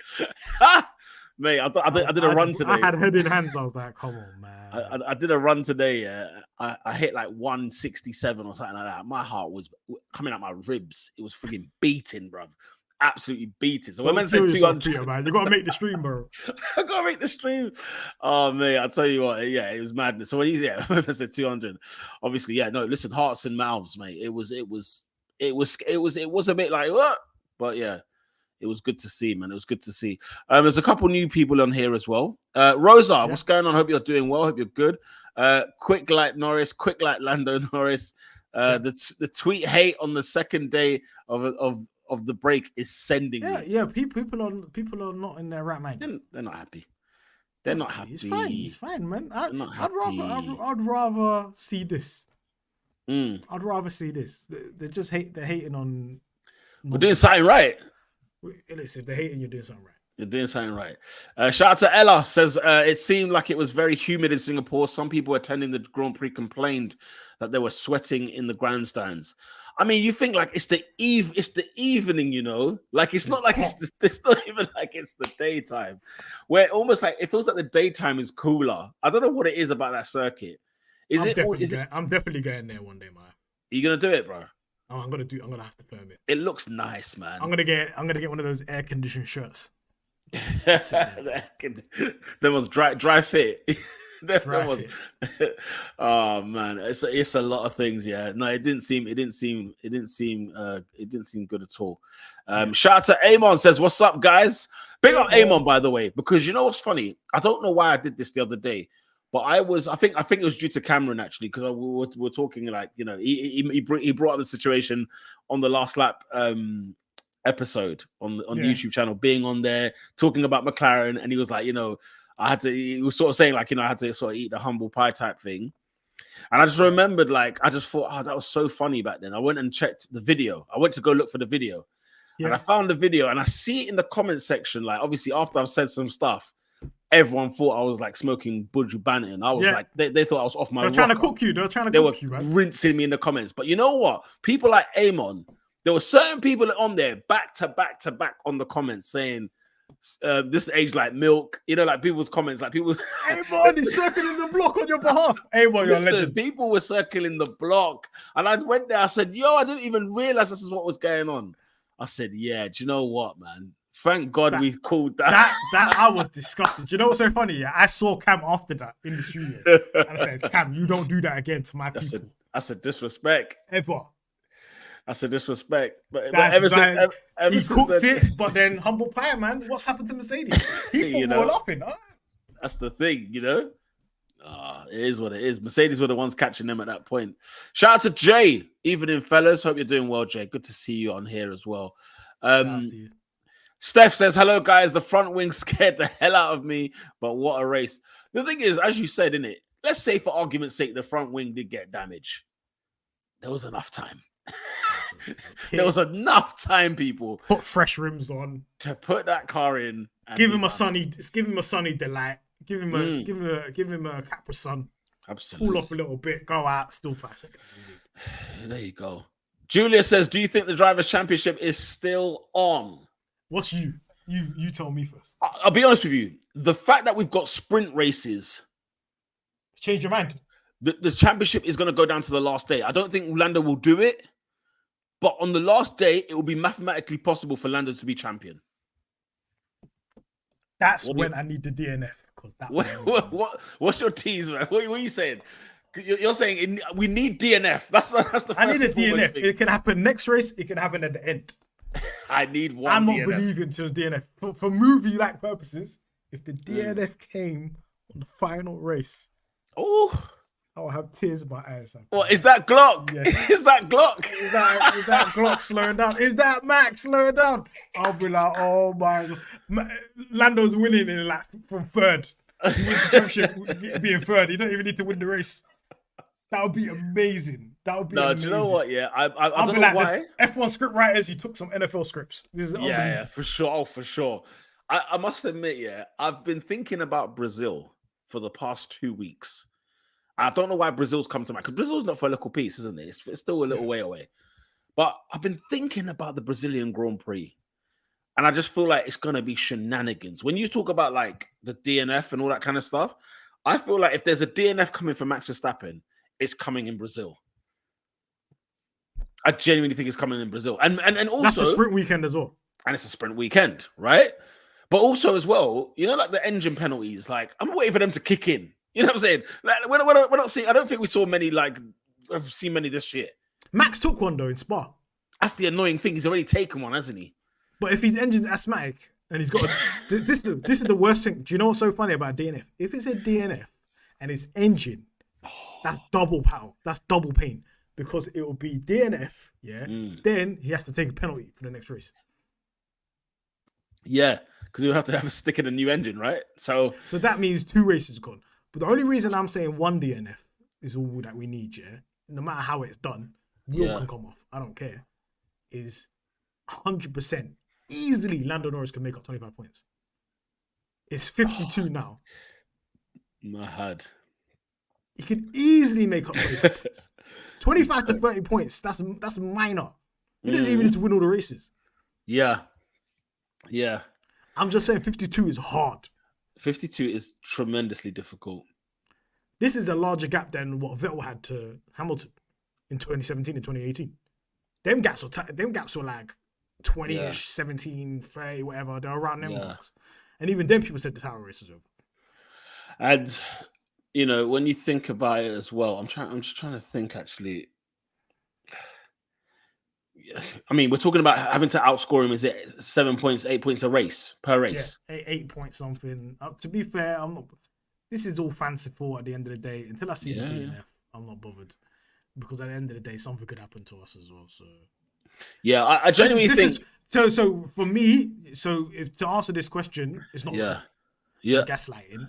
Mate, I did a run today. I had head in hands. I was like, come on, man. I did a run today. I hit like 167 or something like that. My heart was coming out my ribs. It was freaking beating, bro. Absolutely beating. So when I said 200, man, you got to make the stream, bro. I got to make the stream. Oh, mate, I'll tell you what. Yeah, it was madness. So when I said 200, obviously, yeah, no, listen, hearts and mouths, mate. It was a bit like, what? But yeah. It was good to see, man. It was good to see. There's a couple new people on here as well. Rosa, what's going on? Hope you're doing well. Hope you're good. Quick like Norris, quick like Lando Norris. The tweet hate on the second day of the break is sending me. Yeah. People are not in their right mind. They're not happy. They're not happy. It's fine, man. I'd rather see this. I'd rather see this. They're just they're hating on. We're doing something right. Listen, if they're hating, you're doing something right. You're doing something right. Shout out to Ella. Says, it seemed like it was very humid in Singapore. Some people attending the Grand Prix complained that they were sweating in the grandstands. I mean, you think like it's the evening, you know? Like it's not like it's not even like it's the daytime. Where almost like it feels like the daytime is cooler. I don't know what it is about that circuit. I'm definitely going there one day, man. Are you gonna do it, bro? Oh, I'm gonna have to firm it. It looks nice, man. I'm gonna get one of those air conditioned shirts. There was dry fit. There was. Oh man, it's a lot of things. Yeah, no, it didn't seem good at all. Shout out to Amon, says, "What's up, guys?" Big up Amon, by the way, because you know what's funny? I don't know why I did this the other day, but I think it was due to Cameron actually, because we were talking like, you know, he brought up the situation on the last lap episode on the YouTube channel, being on there talking about McLaren, and he was like, you know, he was sort of saying like, you know, I had to sort of eat the humble pie type thing. And I just remembered, like, I just thought, oh, that was so funny back then. I went and checked the video. I went to go look for the video. And I found the video, and I see it in the comment section. Like, obviously, after I've said some stuff, everyone thought I was like smoking Buju Banton. I was like, they thought I was off my rocker. They're trying to cook you. They were rinsing me in the comments. But you know what? People like Amon, there were certain people on there back to back on the comments saying, this age like milk, you know, like people's comments, like people. Amon is circling the block on your behalf. Amon, you're a legend. People were circling the block, and I went there. I said, "Yo, I didn't even realize this is what was going on." I said, "Yeah, do you know what, man? Thank God we called that." That I was disgusted. Do you know what's so funny? Yeah, I saw Cam after that in the studio, and I said, "Cam, you don't do that again to my people." I said disrespect. Ever. I said disrespect. But ever since he cooked it, but then humble pie, man. What's happened to Mercedes? People were laughing. Huh? That's the thing, you know. It is what it is. Mercedes were the ones catching them at that point. Shout out to Jay. Evening, fellas. Hope you're doing well, Jay. Good to see you on here as well. Steph says, "Hello, guys. The front wing scared the hell out of me, but what a race." The thing is, as you said, innit? Let's say, for argument's sake, the front wing did get damage. There was enough time. There was enough time, people. Put fresh rims on to put that car in. Give him a sunny delight. Give him a Capri Sun. Absolutely. Cool off a little bit. Go out. Still 5 seconds. There you go. Julia says, "Do you think the Drivers' Championship is still on?" What's you? You tell me first. I'll be honest with you. The fact that we've got sprint races, change your mind. The championship is going to go down to the last day. I don't think Lando will do it, but on the last day, it will be mathematically possible for Lando to be champion. That's when I need the DNF. What's your tease, man? What are you saying? You're saying we need DNF. That's the first. I need a DNF. It can happen next race. It can happen at the end. I need one. I'm not believing to the DNF for movie-like purposes. If the DNF came on the final race, I'll have tears in my eyes. What is that Glock? Yeah. Is that Glock? Is that Glock slowing down? Is that Max slowing down? I'll be like, oh my God. Lando's winning in like from third. He wins the championship being third. You don't even need to win the race. That would be amazing. That would be amazing. Do you know what? Yeah, I don't know why. F1 script writers, you took some NFL scripts. This is yeah, for sure. Oh, for sure. I must admit, yeah, I've been thinking about Brazil for the past 2 weeks. I don't know why Brazil's come to mind, because Brazil's not for a local piece, isn't it? It's still a little way away. But I've been thinking about the Brazilian Grand Prix, and I just feel like it's going to be shenanigans. When you talk about like the DNF and all that kind of stuff, I feel like if there's a DNF coming for Max Verstappen, it's coming in Brazil. I genuinely think it's coming in Brazil. And also... That's a sprint weekend as well. And it's a sprint weekend, right? But also as well, you know, like the engine penalties, like I'm waiting for them to kick in. You know what I'm saying? Like, we're not seeing. I don't think we saw many. Like I've seen many this year. Max took one though in Spa. That's the annoying thing. He's already taken one, hasn't he? But if his engine's asthmatic and he's got this is the worst thing. Do you know what's so funny about DNF? If it's a DNF and his engine, that's double power. That's double pain because it will be DNF. Yeah. Then he has to take a penalty for the next race. Yeah, because you'll have to have a stick in a new engine, right? So that means 2 races gone. But the only reason I'm saying 1 DNF is all that we need, yeah? No matter how it's done, wheel can come off. I don't care. Is 100% easily Lando Norris can make up 25 points. It's 52 now. Mahad. He can easily make up 25 points. 25 to 30 points, that's minor. He doesn't even need to win all the races. Yeah. I'm just saying 52 is hard. 52 is tremendously difficult. This is a larger gap than what Vettel had to Hamilton in 2017 and 2018. Them gaps were like 20-ish, 17, 30, whatever. They're around them marks. And even then, people said the title race was over. And you know, when you think about it as well, I'm just trying to think actually. I mean, we're talking about having to outscore him. Is it 7 points, 8 points a race per race? Yeah, 8 point something. To be fair, I'm not. This is all fanciful at the end of the day. Until I see the DNF, I'm not bothered, because at the end of the day, something could happen to us as well. So yeah, I genuinely think. So for me, if to answer this question, it's not. Yeah. Gaslighting.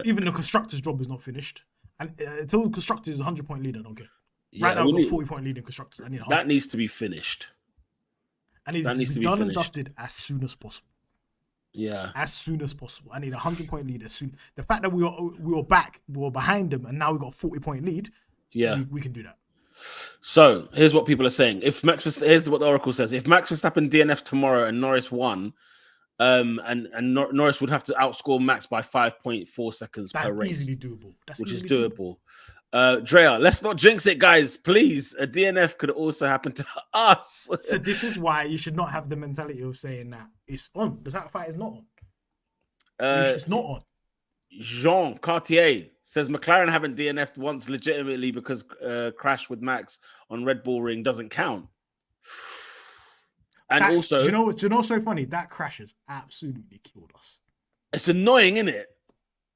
Even the constructor's job is not finished, and until the constructor's 100-point lead, I don't care. Yeah, right now, I've got 40-point lead in constructors. I need that needs to be finished. I need it to be done and dusted as soon as possible. Yeah, as soon as possible. I need a 100-point lead as soon. The fact that we were behind them, and now we got a 40-point lead. Yeah, we can do that. So here's what people are saying. Here's what the Oracle says. If Max Verstappen DNF tomorrow and Norris won, and Norris would have to outscore Max by 5.4 seconds per race. That's easily doable. Which is doable. Drea, let's not jinx it, guys. Please, a DNF could also happen to us. So this is why you should not have the mentality of saying that it's on. The fight is not on. It's not on. Jean Cartier says McLaren haven't DNF'd once legitimately because crash with Max on Red Bull Ring doesn't count. And also, do you know what's so funny? That crash has absolutely killed us. It's annoying, isn't it?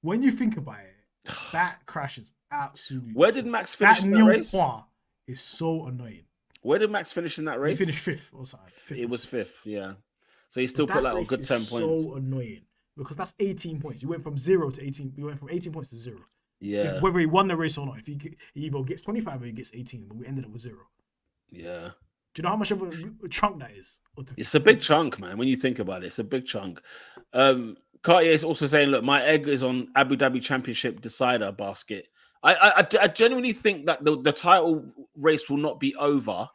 When you think about it, that crash is absolutely. Where did Max finish in that race? Is so annoying. Where did Max finish in that race? He finished fifth or something. It was fifth, yeah. So he still put like a good 10 points. So annoying because that's 18 points. You went from 0 to 18. You went from 18 points to 0. Yeah. Whether he won the race or not, if he either gets 25 or he gets 18, but we ended up with 0. Yeah. Do you know how much of a chunk that is? It's a big chunk, man. When you think about it, it's a big chunk. Cartier is also saying, look, my egg is on Abu Dhabi Championship decider basket. I genuinely think that the title race will not be over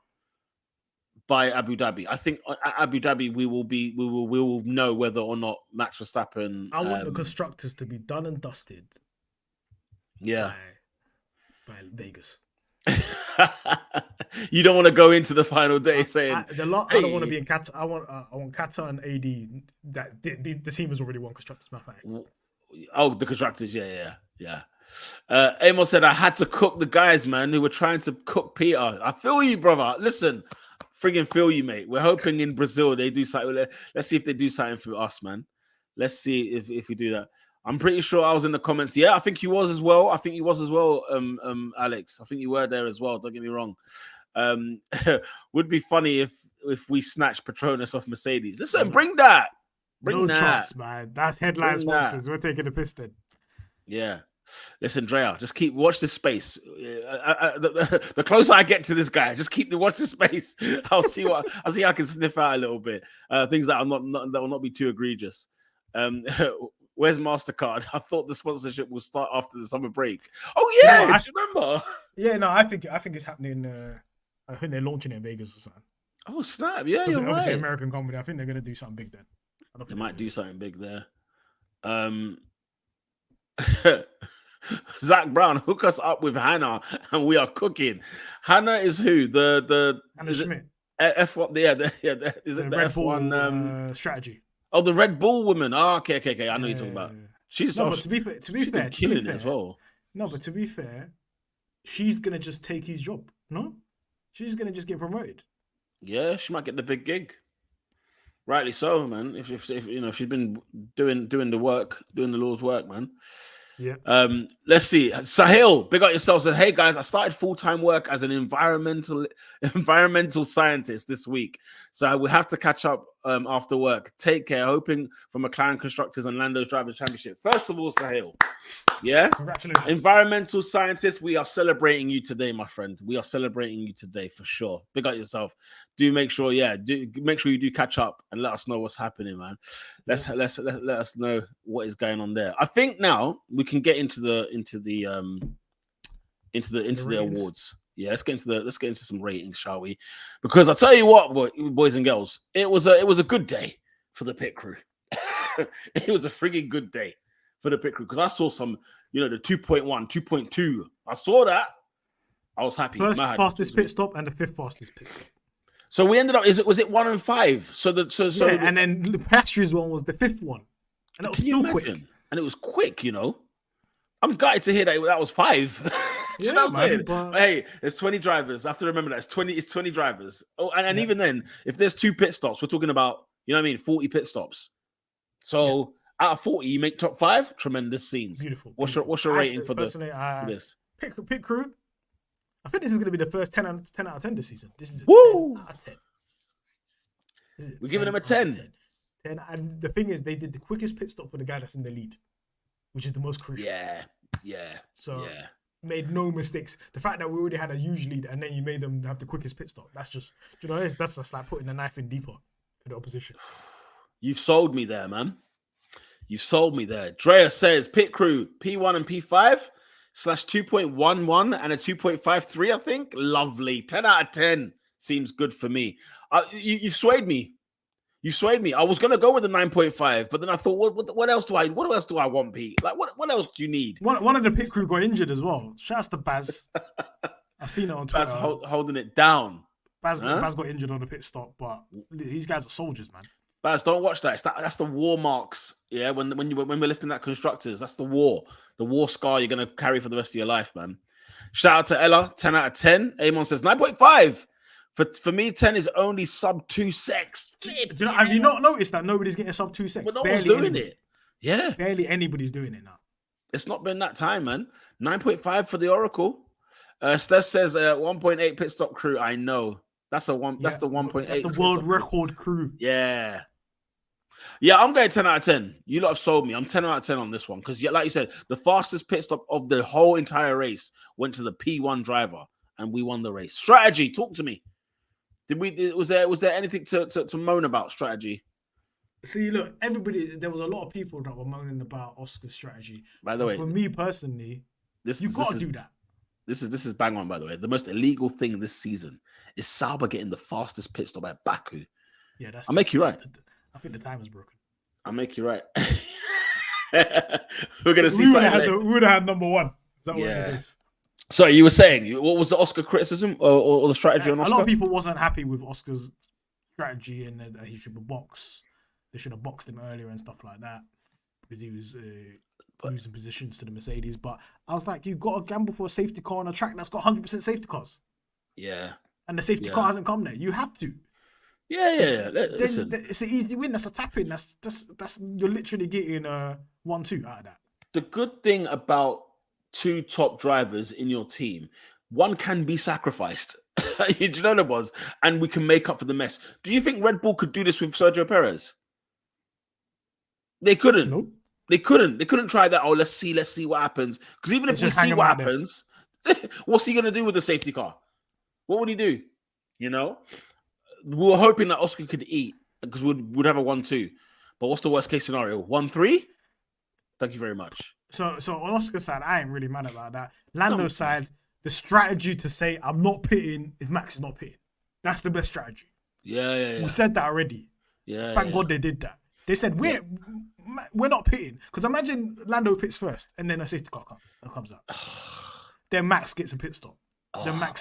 by Abu Dhabi. I think at Abu Dhabi we will know whether or not Max Verstappen. I want the constructors to be done and dusted. Yeah. By Vegas. You don't want to go into the final day saying I don't want to be in Qatar. I want Qatar and AD. That the team has already won constructors. Oh, the constructors, yeah. Amos said I had to cook the guys, man, who were trying to cook Peter. I feel you, brother. Listen, friggin' feel you, mate. We're hoping in Brazil they do something. Let's see if they do something for us, man. Let's see if we do that. I'm pretty sure I was in the comments. Yeah, I think you was as well. Alex. I think you were there as well. Don't get me wrong. Would be funny if we snatched Petronas off Mercedes. Listen, bring that. Bring that. Trust, man. That's headline sponsors. We're taking the piss then. Yeah. Listen, Drea, just watch this space. The closer I get to this guy, just watch the space. I'll see how I can sniff out a little bit. Things that will not be too egregious. Where's MasterCard? I thought the sponsorship will start after the summer break. Oh yeah, do you remember? Yeah, no, I think it's happening. I think they're launching it in Vegas or something. Oh snap! Yeah, you're obviously right. American company. I think they're gonna do something big then. They might do something big there. Zach Brown, hook us up with Hannah, and we are cooking. Hannah is who? The Hannah Schmidt. F1. Is it the Red F1 Bull, strategy? Oh, the Red Bull woman. Oh, okay. I know you're talking about. She's but to be fair, killing it as well. No, but to be fair, she's gonna just take his job. No, she's gonna just get promoted. Yeah, she might get the big gig. Rightly so, man. If you know, if she's been doing the work, doing the Lord's work, man. Yeah. Let's see. Sahil, big up yourself. Said, hey guys, I started full-time work as an environmental scientist this week, so I will have to catch up after work. Take care. Hoping for McLaren constructors and Lando's drivers championship. First of all, Sahil, yeah, congratulations, environmental scientist. We are celebrating you today, my friend. We are celebrating you today for sure. Big up yourself. Do make sure you do catch up and let us know what's happening, man. Let us know what is going on there. I think now we can get into the awards. Yeah, let's get into some ratings, shall we? Because I'll tell you what, boys and girls, it was a good day for the pit crew. It was a frigging good day for the pit crew because I saw some, the 2.1, 2.2. I saw that. I was happy. First fastest pit stop and the fifth fastest pit stop. So we ended up. Was it 1 and 5? And then the Piastri's one was the fifth one, and that was still quick. And it was quick, I'm gutted to hear that was 5. Do you know what I'm saying? But Hey, there's 20 drivers. I have to remember that it's 20 drivers. Oh, and even then, if there's 2 pit stops, we're talking about, you know what I mean, 40 pit stops. So out of 40, you make top 5. Tremendous scenes. Beautiful. What's your rating for this? Pit crew. I think this is going to be the first 10 out of 10 this season. This is a 10 out of 10. We're giving them a 10. 10. And the thing is, they did the quickest pit stop for the guy that's in the lead, which is the most crucial. Yeah. So made no mistakes. The fact that we already had a huge lead and then you made them have the quickest pit stop, that's just, that's just like putting a knife in deeper for the opposition. You've sold me there, man. You sold me there. Drea says pit crew P1 and P5 /2.11 and a 2.53, I think. Lovely. 10 out of 10 seems good for me. You swayed me. You swayed me. I was gonna go with the 9.5, but then I thought, what else do I want, Pete? Like, what else do you need? One of the pit crew got injured as well. Shouts to Baz. I've seen it on Twitter. Baz holding it down. Baz got injured on the pit stop, but these guys are soldiers, man. Baz, don't watch that. That's the war marks. Yeah, when we're lifting that constructors, that's the war scar you're gonna carry for the rest of your life, man. Shout out to Ella, 10 out of 10. Amon says 9.5. For me, 10 is only sub 2 secs. Have you not noticed that nobody's getting sub 2 secs? But no one's doing it. Yeah. Barely anybody's doing it now. It's not been that time, man. 9.5 for the Oracle. Steph says 1.8 pit stop crew. I know. That's the 1.8. That's the world record crew. Yeah. Yeah, I'm going 10 out of 10. You lot have sold me. I'm 10 out of 10 on this one. Because, like you said, the fastest pit stop of the whole entire race went to the P1 driver, and we won the race. Strategy, talk to me. Was there anything to moan about strategy? See, look, there was a lot of people that were moaning about Oscar's strategy. By the way, for me personally, you got to do that. This is bang on, by the way. The most illegal thing this season is Sauber getting the fastest pit stop at Baku. Yeah, I'll make you right. I think the time is broken. I'll make you right. We're going to see something. We would have had number 1. Is that what it is? Sorry, you were saying, what was the Oscar criticism or the strategy on Oscar? A lot of people wasn't happy with Oscar's strategy and that he should have boxed. They should have boxed him earlier and stuff like that because he was losing positions to the Mercedes. But I was like, you've got to gamble for a safety car on a track that's got 100% safety cars. Yeah. And the safety car hasn't come there. You have to. Yeah. Listen. It's an easy win. That's a tap in. That's you're literally getting 1-2 out of that. The good thing about 2 top drivers in your team, one can be sacrificed. Do you know what it was? And we can make up for the mess. Do you think Red Bull could do this with Sergio Perez? They couldn't. Nope. They couldn't try that. Oh, let's see what happens. Because even if we see what happens, what's he gonna do with the safety car? What would he do? You know, we were hoping that Oscar could eat because we'd have a 1-2. But what's the worst case scenario? 1-3? Thank you very much. So on Oscar's side, I ain't really mad about that. Lando's side, the strategy to say I'm not pitting if Max is not pitting. That's the best strategy. Yeah. We said that already. Yeah. Thank God they did that. They said we're not pitting because imagine Lando pits first and then a safety car comes out. Then Max gets a pit stop.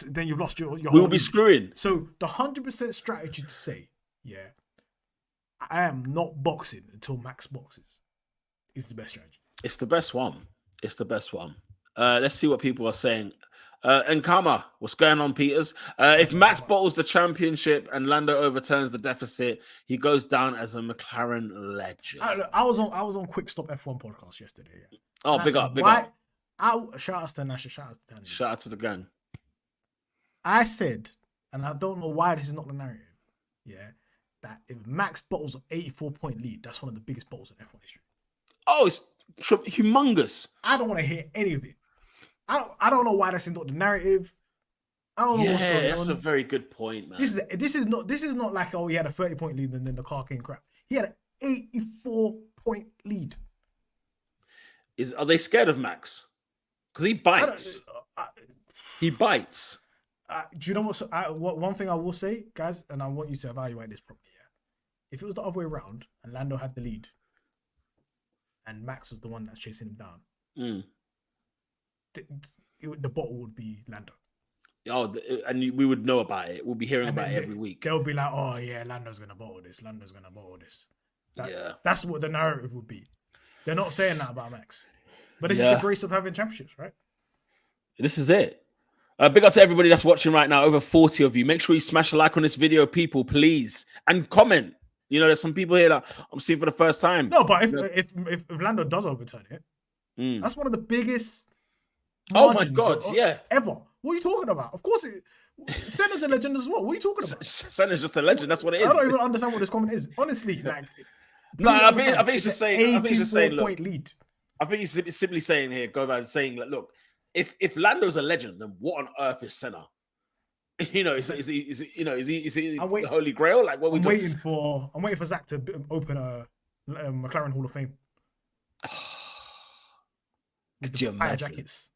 Then you've lost your. We will be screwing. So the 100% strategy to say, I am not boxing until Max boxes is the best strategy. It's the best one. Let's see what people are saying. Nkama, what's going on, Peters? If Max bottles the championship and Lando overturns the deficit, he goes down as a McLaren legend. I was on Quick Stop F1 podcast yesterday. Yeah. Oh, big up. Shout out to Nasha. Shout out to Tanya. Shout out to the gang. I said, and I don't know why this is not the narrative. Yeah, that if Max bottles an 84-point lead, that's one of the biggest bottles in F1 history. Oh, it's humongous. I don't want to hear any of it. I don't know why that's not the narrative. I don't know what's going on. That's a very good point, man. This is not like, oh, he had a 30-point lead and then the car came crap. He had an 84-point lead. Are they scared of Max? Because he bites. He bites. Do you know what? One thing I will say, guys, and I want you to evaluate this properly. Yeah, if it was the other way around and Lando had the lead, and Max was the one that's chasing him down, the bottle would be Lando. Oh, and we would know about it. We'll be hearing about it every week. They'll be like, "Oh yeah, Lando's gonna bottle this. Lando's gonna bottle this." That's what the narrative would be. They're not saying that about Max. But this is the grace of having championships, right? This is it. Big up to everybody that's watching right now. Over 40 of you. Make sure you smash a like on this video, people, please, and comment. You know, there's some people here that I'm seeing for the first time. No, but if Lando does overturn it, that's one of the biggest. Oh my God! Ever. What are you talking about? Of course, Senna's a legend as well. What are you talking about? Senna's just a legend. That's what it is. I don't even understand what this comment is. Honestly, like. No, I think he's just saying. I think he's just saying. Look, point lead. I think he's simply saying here. Go back saying that. Look, if Lando's a legend, then what on earth is Senna? You know, is he the Holy Grail? Like what I'm waiting for Zach to open a McLaren Hall of Fame. Could you imagine? Jackets.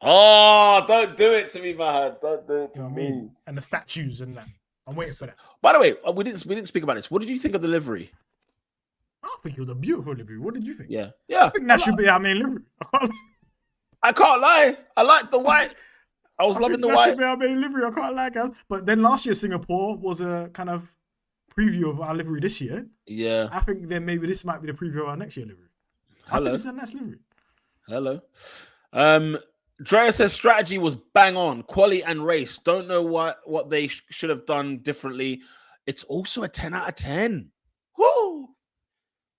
Oh, don't do it to me, man. Don't do it to me. And the statues and that. I'm waiting for that. By the way, we didn't speak about this. What did you think of the livery? I think it was a beautiful livery. What did you think? Yeah. I think that should be our main livery. I can't lie. I like the white. I was loving the white. That should be our main livery. I can't lie, guys. But then last year Singapore was a kind of preview of our livery this year. Yeah. I think then maybe this might be the preview of our next year livery. Hello. I think it's a nice livery. Hello. Drea says strategy was bang on. Quali and race. Don't know what they should have done differently. It's also a 10 out of 10. Woo!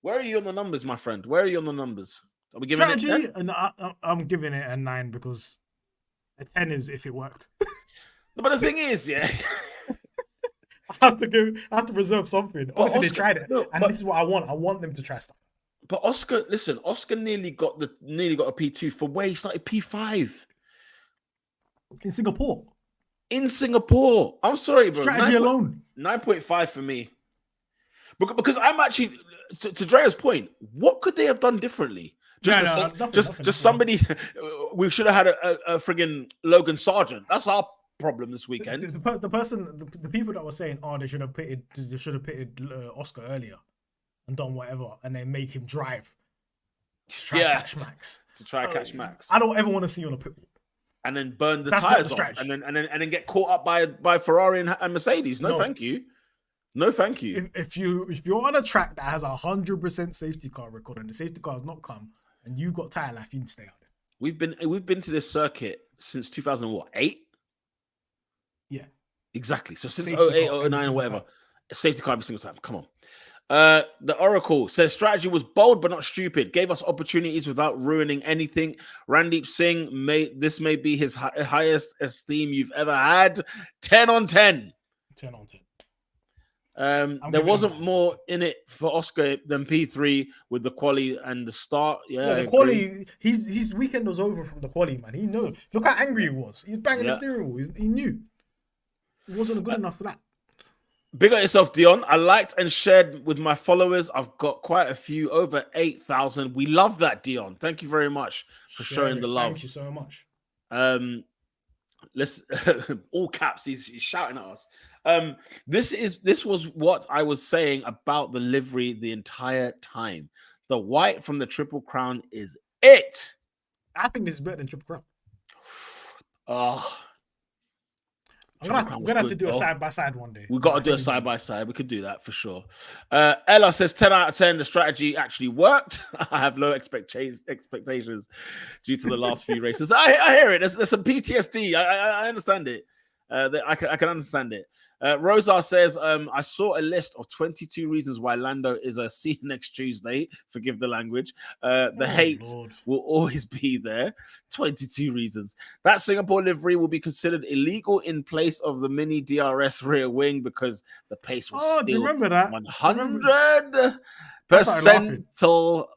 Where are you on the numbers, my friend? Where are you on the numbers? Are we giving strategy? it 10? And I'm giving it a 9 because a 10 is if it worked. But the thing is, yeah. I have to reserve something. Obviously, they tried it. And this is what I want. I want them to try stuff. But Oscar nearly got a P2 for where he started P5. In Singapore. I'm sorry, bro. Strategy alone. 9.5 for me. Because I'm actually, to Drea's point, what could they have done differently? Just somebody, we should have had a friggin' Logan Sargent. That's our problem this weekend. The people that were saying, they should have pitted Oscar earlier and done whatever, and then make him drive to try catch Max. I don't ever want to see you on a pit wall. And then burn the tires off, and then get caught up by Ferrari and Mercedes. No, thank you. No, thank you. If you're on a track that has 100% safety car record and the safety car has not come, and you got tire life, you need to stay out there. We've been to this circuit since 2008. Yeah, exactly. So since 08 or 09 or whatever, a safety car every single time. Come on. The Oracle says strategy was bold but not stupid. Gave us opportunities without ruining anything. Randeep Singh may be his highest esteem you've ever had. 10 on 10. 10 on 10. There wasn't more in it for Oscar than P3 with the quali and the start. Yeah, the quali. His weekend was over from the quali, man. He knew. Look how angry he was. He was banging the steering wheel. He knew. It wasn't good enough for that. Big up yourself, Dion. I liked and shared with my followers. I've got quite a few, over 8,000. We love that, Dion. Thank you very much for showing the love. Thank you so much. Let's all caps. He's shouting at us. This was what I was saying about the livery the entire time. The white from the Triple Crown is it. I think this is better than Triple Crown. I'm gonna have to do a side-by-side one day. We got to do a side-by-side. We could do that for sure. Ella says 10 out of 10. The strategy actually worked. I have low expectations due to the last few races. I hear it. There's some PTSD. I understand it. I can understand it. Rosa says, I saw a list of 22 reasons why Lando is a see you next Tuesday. Forgive the language. The hate will always be there. 22 reasons. That Singapore livery will be considered illegal in place of the mini DRS rear wing because the pace was still do you remember that? 100%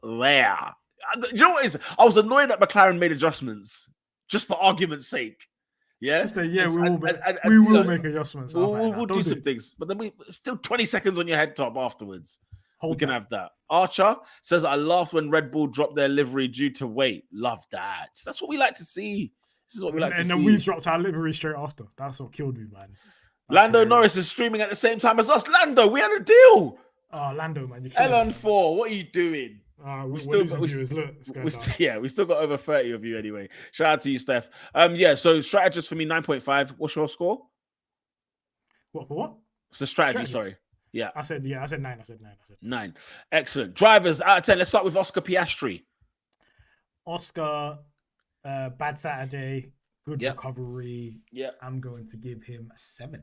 there. You know what is? I was annoyed that McLaren made adjustments just for argument's sake. Yeah, we will make adjustments. We'll do some things, but then we still 20 seconds on your head top afterwards. We can have that. Archer says, I laughed when Red Bull dropped their livery due to weight. Love that. That's what we like to see. This is what we like to see. And then we dropped our livery straight after. That's what killed me, man. Lando Norris is streaming at the same time as us. Lando, we had a deal. Oh, Lando, man. LN4, what are you doing? We still got over 30 of you anyway. Shout out to you, Steph. So strategist for me 9.5. What's your score? What for what? It's the strategy, sorry. Yeah. I said 9. 9. Excellent. Drivers out of 10. Let's start with Oscar Piastri. Oscar, bad Saturday, good Yep. recovery. Yeah. I'm going to give him a 7.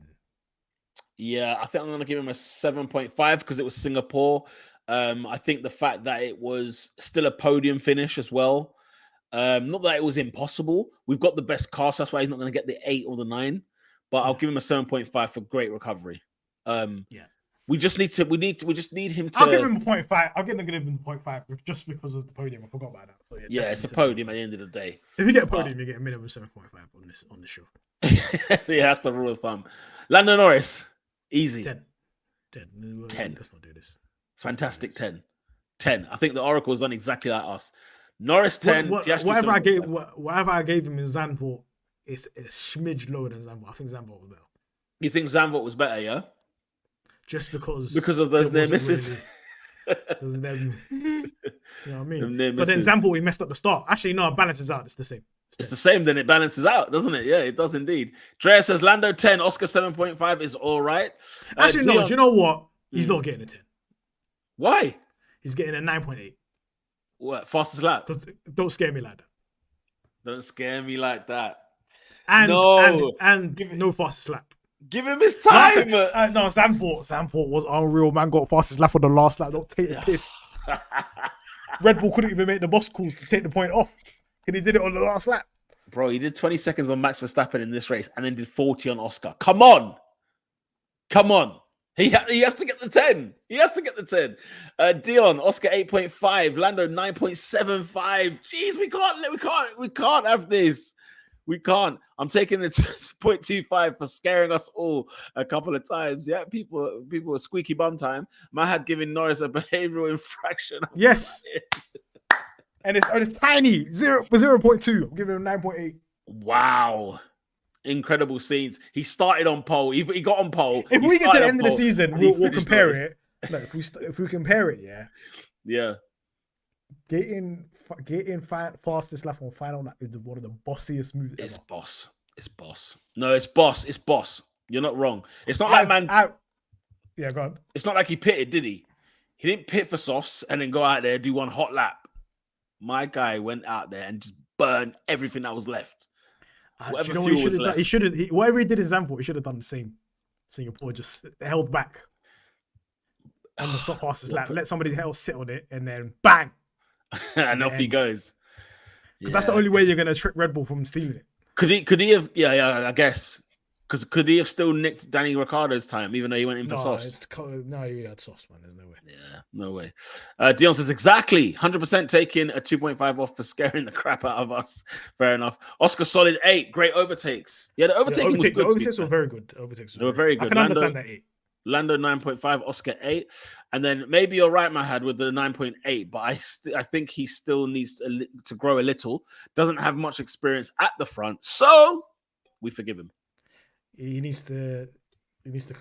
Yeah, I think I'm going to give him a 7.5 because it was Singapore. I think the fact that it was still a podium finish as well. Not that it was impossible. We've got the best car, so that's why he's not going to get the 8 or the 9. But I'll give him a 7.5 for great recovery. We just need him to. I'll give him a 0.5. I'll give him a 0.5 just because of the podium. I forgot about that. So yeah, it's a podium at the end of the day. If you get a podium, you get a minimum 7.5 on this show. So yeah, that's the rule of thumb. Lando Norris, easy. 10. 10. Let's not do this. Fantastic 10. 10. I think the Oracle's done exactly like us. Norris 10. Whatever I gave him in Zandvoort, it's a smidge lower than Zandvoort. I think Zandvoort was better. You think Zandvoort was better, yeah? Just because of those near misses. You know what I mean? But then Zandvoort, he messed up the start. Actually, no, it balances out. It's the same. It's the same, then it balances out, doesn't it? Yeah, it does indeed. Drea says Lando 10, Oscar 7.5 is all right. Actually, no, do you know what? He's not getting a 10. Why? He's getting a 9.8. What? Fastest lap? Because don't scare me like that. Don't scare me like that. And no fastest lap. Give him his time. No, Zandvoort was unreal. Man got fastest lap on the last lap. Don't take the piss. Red Bull couldn't even make the boss calls to take the point off. And he did it on the last lap. Bro, he did 20 seconds on Max Verstappen in this race and then did 40 on Oscar. Come on. He has to get the 10. He has to get the 10. Dion, Oscar 8.5, Lando 9.75. Jeez, we can't have this. We can't. I'm taking the 0.25 for scaring us all a couple of times. Yeah, people were squeaky bum time. Mahad giving Norris a behavioral infraction. Yes. And it's tiny. 0.2. I'm giving him 9.8. Wow. Incredible scenes. He started on pole. He got on pole. If we get to the end of the season, we'll compare it. No, if we compare it, yeah. Getting fastest lap on final lap is one of the bossiest moves ever. It's boss. No, it's boss. You're not wrong. It's not like yeah, go on. It's not like he pitted, did he? He didn't pit for softs and then go out there and do one hot lap. My guy went out there and just burned everything that was left. Whatever fuel was left. Whatever he did in Zandvoort, he should have done the same. Singapore just held back on the fastest lap. Let somebody else sit on it and then bang. And off he goes. Yeah. That's the only way you're going to trick Red Bull from stealing it. Could he have? Yeah, I guess. Because could he have still nicked Danny Ricciardo's time, even though he went in for softs? No, he had softs, man. There's no way. Yeah, no way. Dion says, exactly. 100% taking a 2.5 off for scaring the crap out of us. Fair enough. Oscar solid 8. Great overtakes. Yeah, the overtaking was good. The overtakes were very good. They were very good. I can understand that 8. Lando 9.5, Oscar 8. And then maybe you're right, Mahad, with the 9.8, but I think he still needs to grow a little. Doesn't have much experience at the front. So we forgive him. He needs to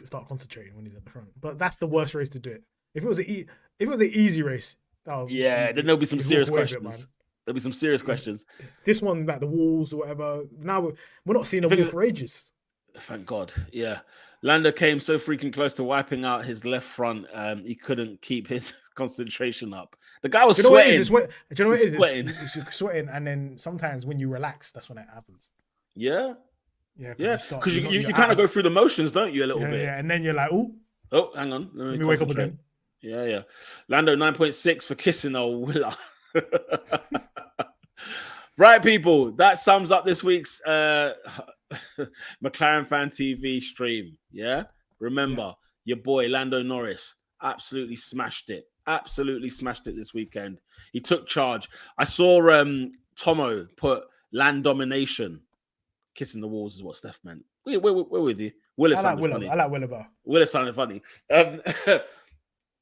start concentrating when he's at the front. But that's the worst race to do it. If it was an easy race, then there'll be some serious questions. There'll be some serious questions. This one, like the walls or whatever. Now we're not seeing a wall for ages. Thank God. Yeah. Lando came so freaking close to wiping out his left front. He couldn't keep his concentration up. The guy was sweating. Do you know what it is? It's sweating, and then sometimes when you relax, that's when it happens. Yeah. Yeah. Because you kind of go through the motions, don't you, a little bit? Yeah, and then you're like, oh, hang on. Let me wake up again. Yeah. Lando 9.6 for kissing old Willa. Right, people. That sums up this week's McLaren Fan TV stream. Yeah. Remember, your boy Lando Norris absolutely smashed it. This weekend. He took charge. I saw Tomo put land domination. Kissing the walls is what Steph meant. We're with you. Willis I like Willa. Willis sounded funny.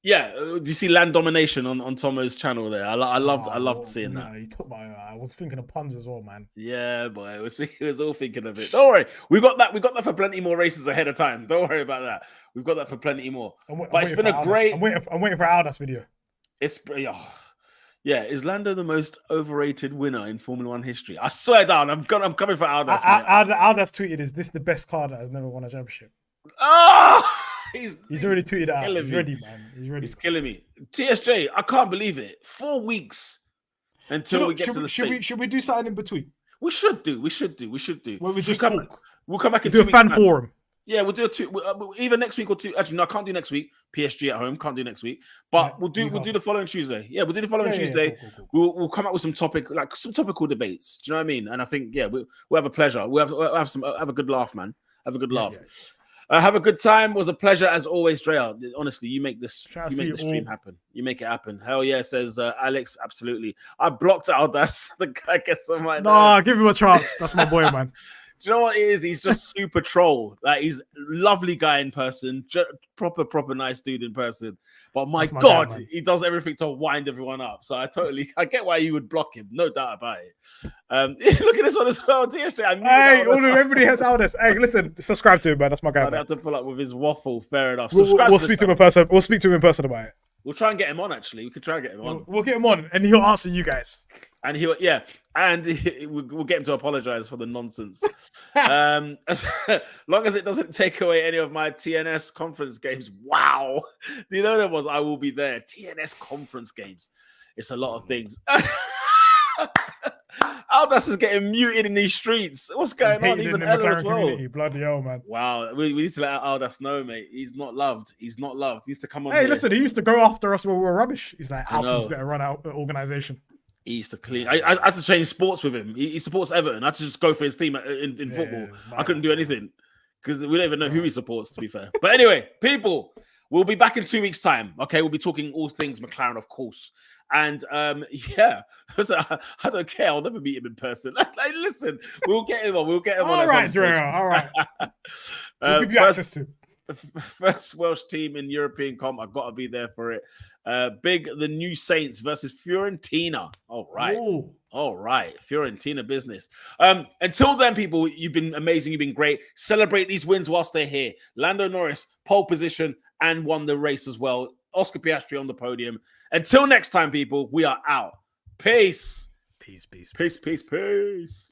Yeah, do you see land domination on Tomo's channel there? I loved seeing that. He took my. I was thinking of puns as well, man. Yeah, boy, he was all thinking of it. Don't worry, we got that for plenty more races ahead of time. Don't worry about that. We've got that for plenty more. It's been a great. I'm waiting for Aldas video. Is Lando the most overrated winner in Formula One history? I swear down, I'm coming for Aldas. Aldas tweeted, "Is this the best car that has never won a championship?" Oh! He's already tweeted out. He's ready, man. He's killing me. TSJ, I can't believe it. 4 weeks. until we get to the States. Should we do something in between? We should do. Where we just talk. We'll come back in do 2 a fan weeks' forum. Yeah, we'll do either next week or two. Actually, no, I can't do next week. PSG at home, can't do next week. But we'll do the following Tuesday. Yeah, we'll do the following Tuesday. Cool. We'll come up with some some topical debates. Do you know what I mean? And I think we'll have a pleasure. We'll have a good laugh, man. Have a good laugh. Yeah. Have a good time. It was a pleasure as always, Drea. Honestly, you make this stream happen. You make it happen. Hell yeah, says Alex. Absolutely. I blocked Aldas. The guy gets on my nerves. Give him a chance. That's my boy, man. Do you know what it is? He's just super troll. Like, he's a lovely guy in person, proper nice dude in person. But my God, guy, he does everything to wind everyone up. So I get why you would block him, no doubt about it. Look at this one as well. Everybody has Aldous. Hey, listen, subscribe to him, man. That's my guy. I'd have to pull up with his waffle. Fair enough. We'll speak to him in person. We'll speak to him in person about it. We'll try and get him on. Actually, we could try and get him on. We'll get him on, and he'll answer you guys. And we'll get him to apologize for the nonsense. As long as it doesn't take away any of my TNS conference games. Wow. You know there was, I will be there. TNS conference games. It's a lot of things. Aldas is getting muted in these streets. What's going on? Even Ella as well. Community. Bloody hell, man. Wow. We need to let Aldas know, mate. He's not loved. He needs to come on. Hey, listen, he used to go after us when we were rubbish. He's like, Alpin's better run out the organization. He used to clean. I had to change sports with him. He supports Everton. I had to just go for his team in football. I couldn't do anything because we don't even know who he supports, to be fair. But anyway, people, we'll be back in 2 weeks' time. Okay, we'll be talking all things McLaren, of course. And I don't care. I'll never meet him in person. Listen, we'll get him on. We'll get him on. All right, Drew. All right. We'll give you access to. The first Welsh team in European comp. I've got to be there for it. The New Saints versus Fiorentina. All right. Ooh. All right. Fiorentina business. Until then, people, you've been amazing. You've been great. Celebrate these wins whilst they're here. Lando Norris, pole position, and won the race as well. Oscar Piastri on the podium. Until next time, people, we are out. Peace. Peace. Peace.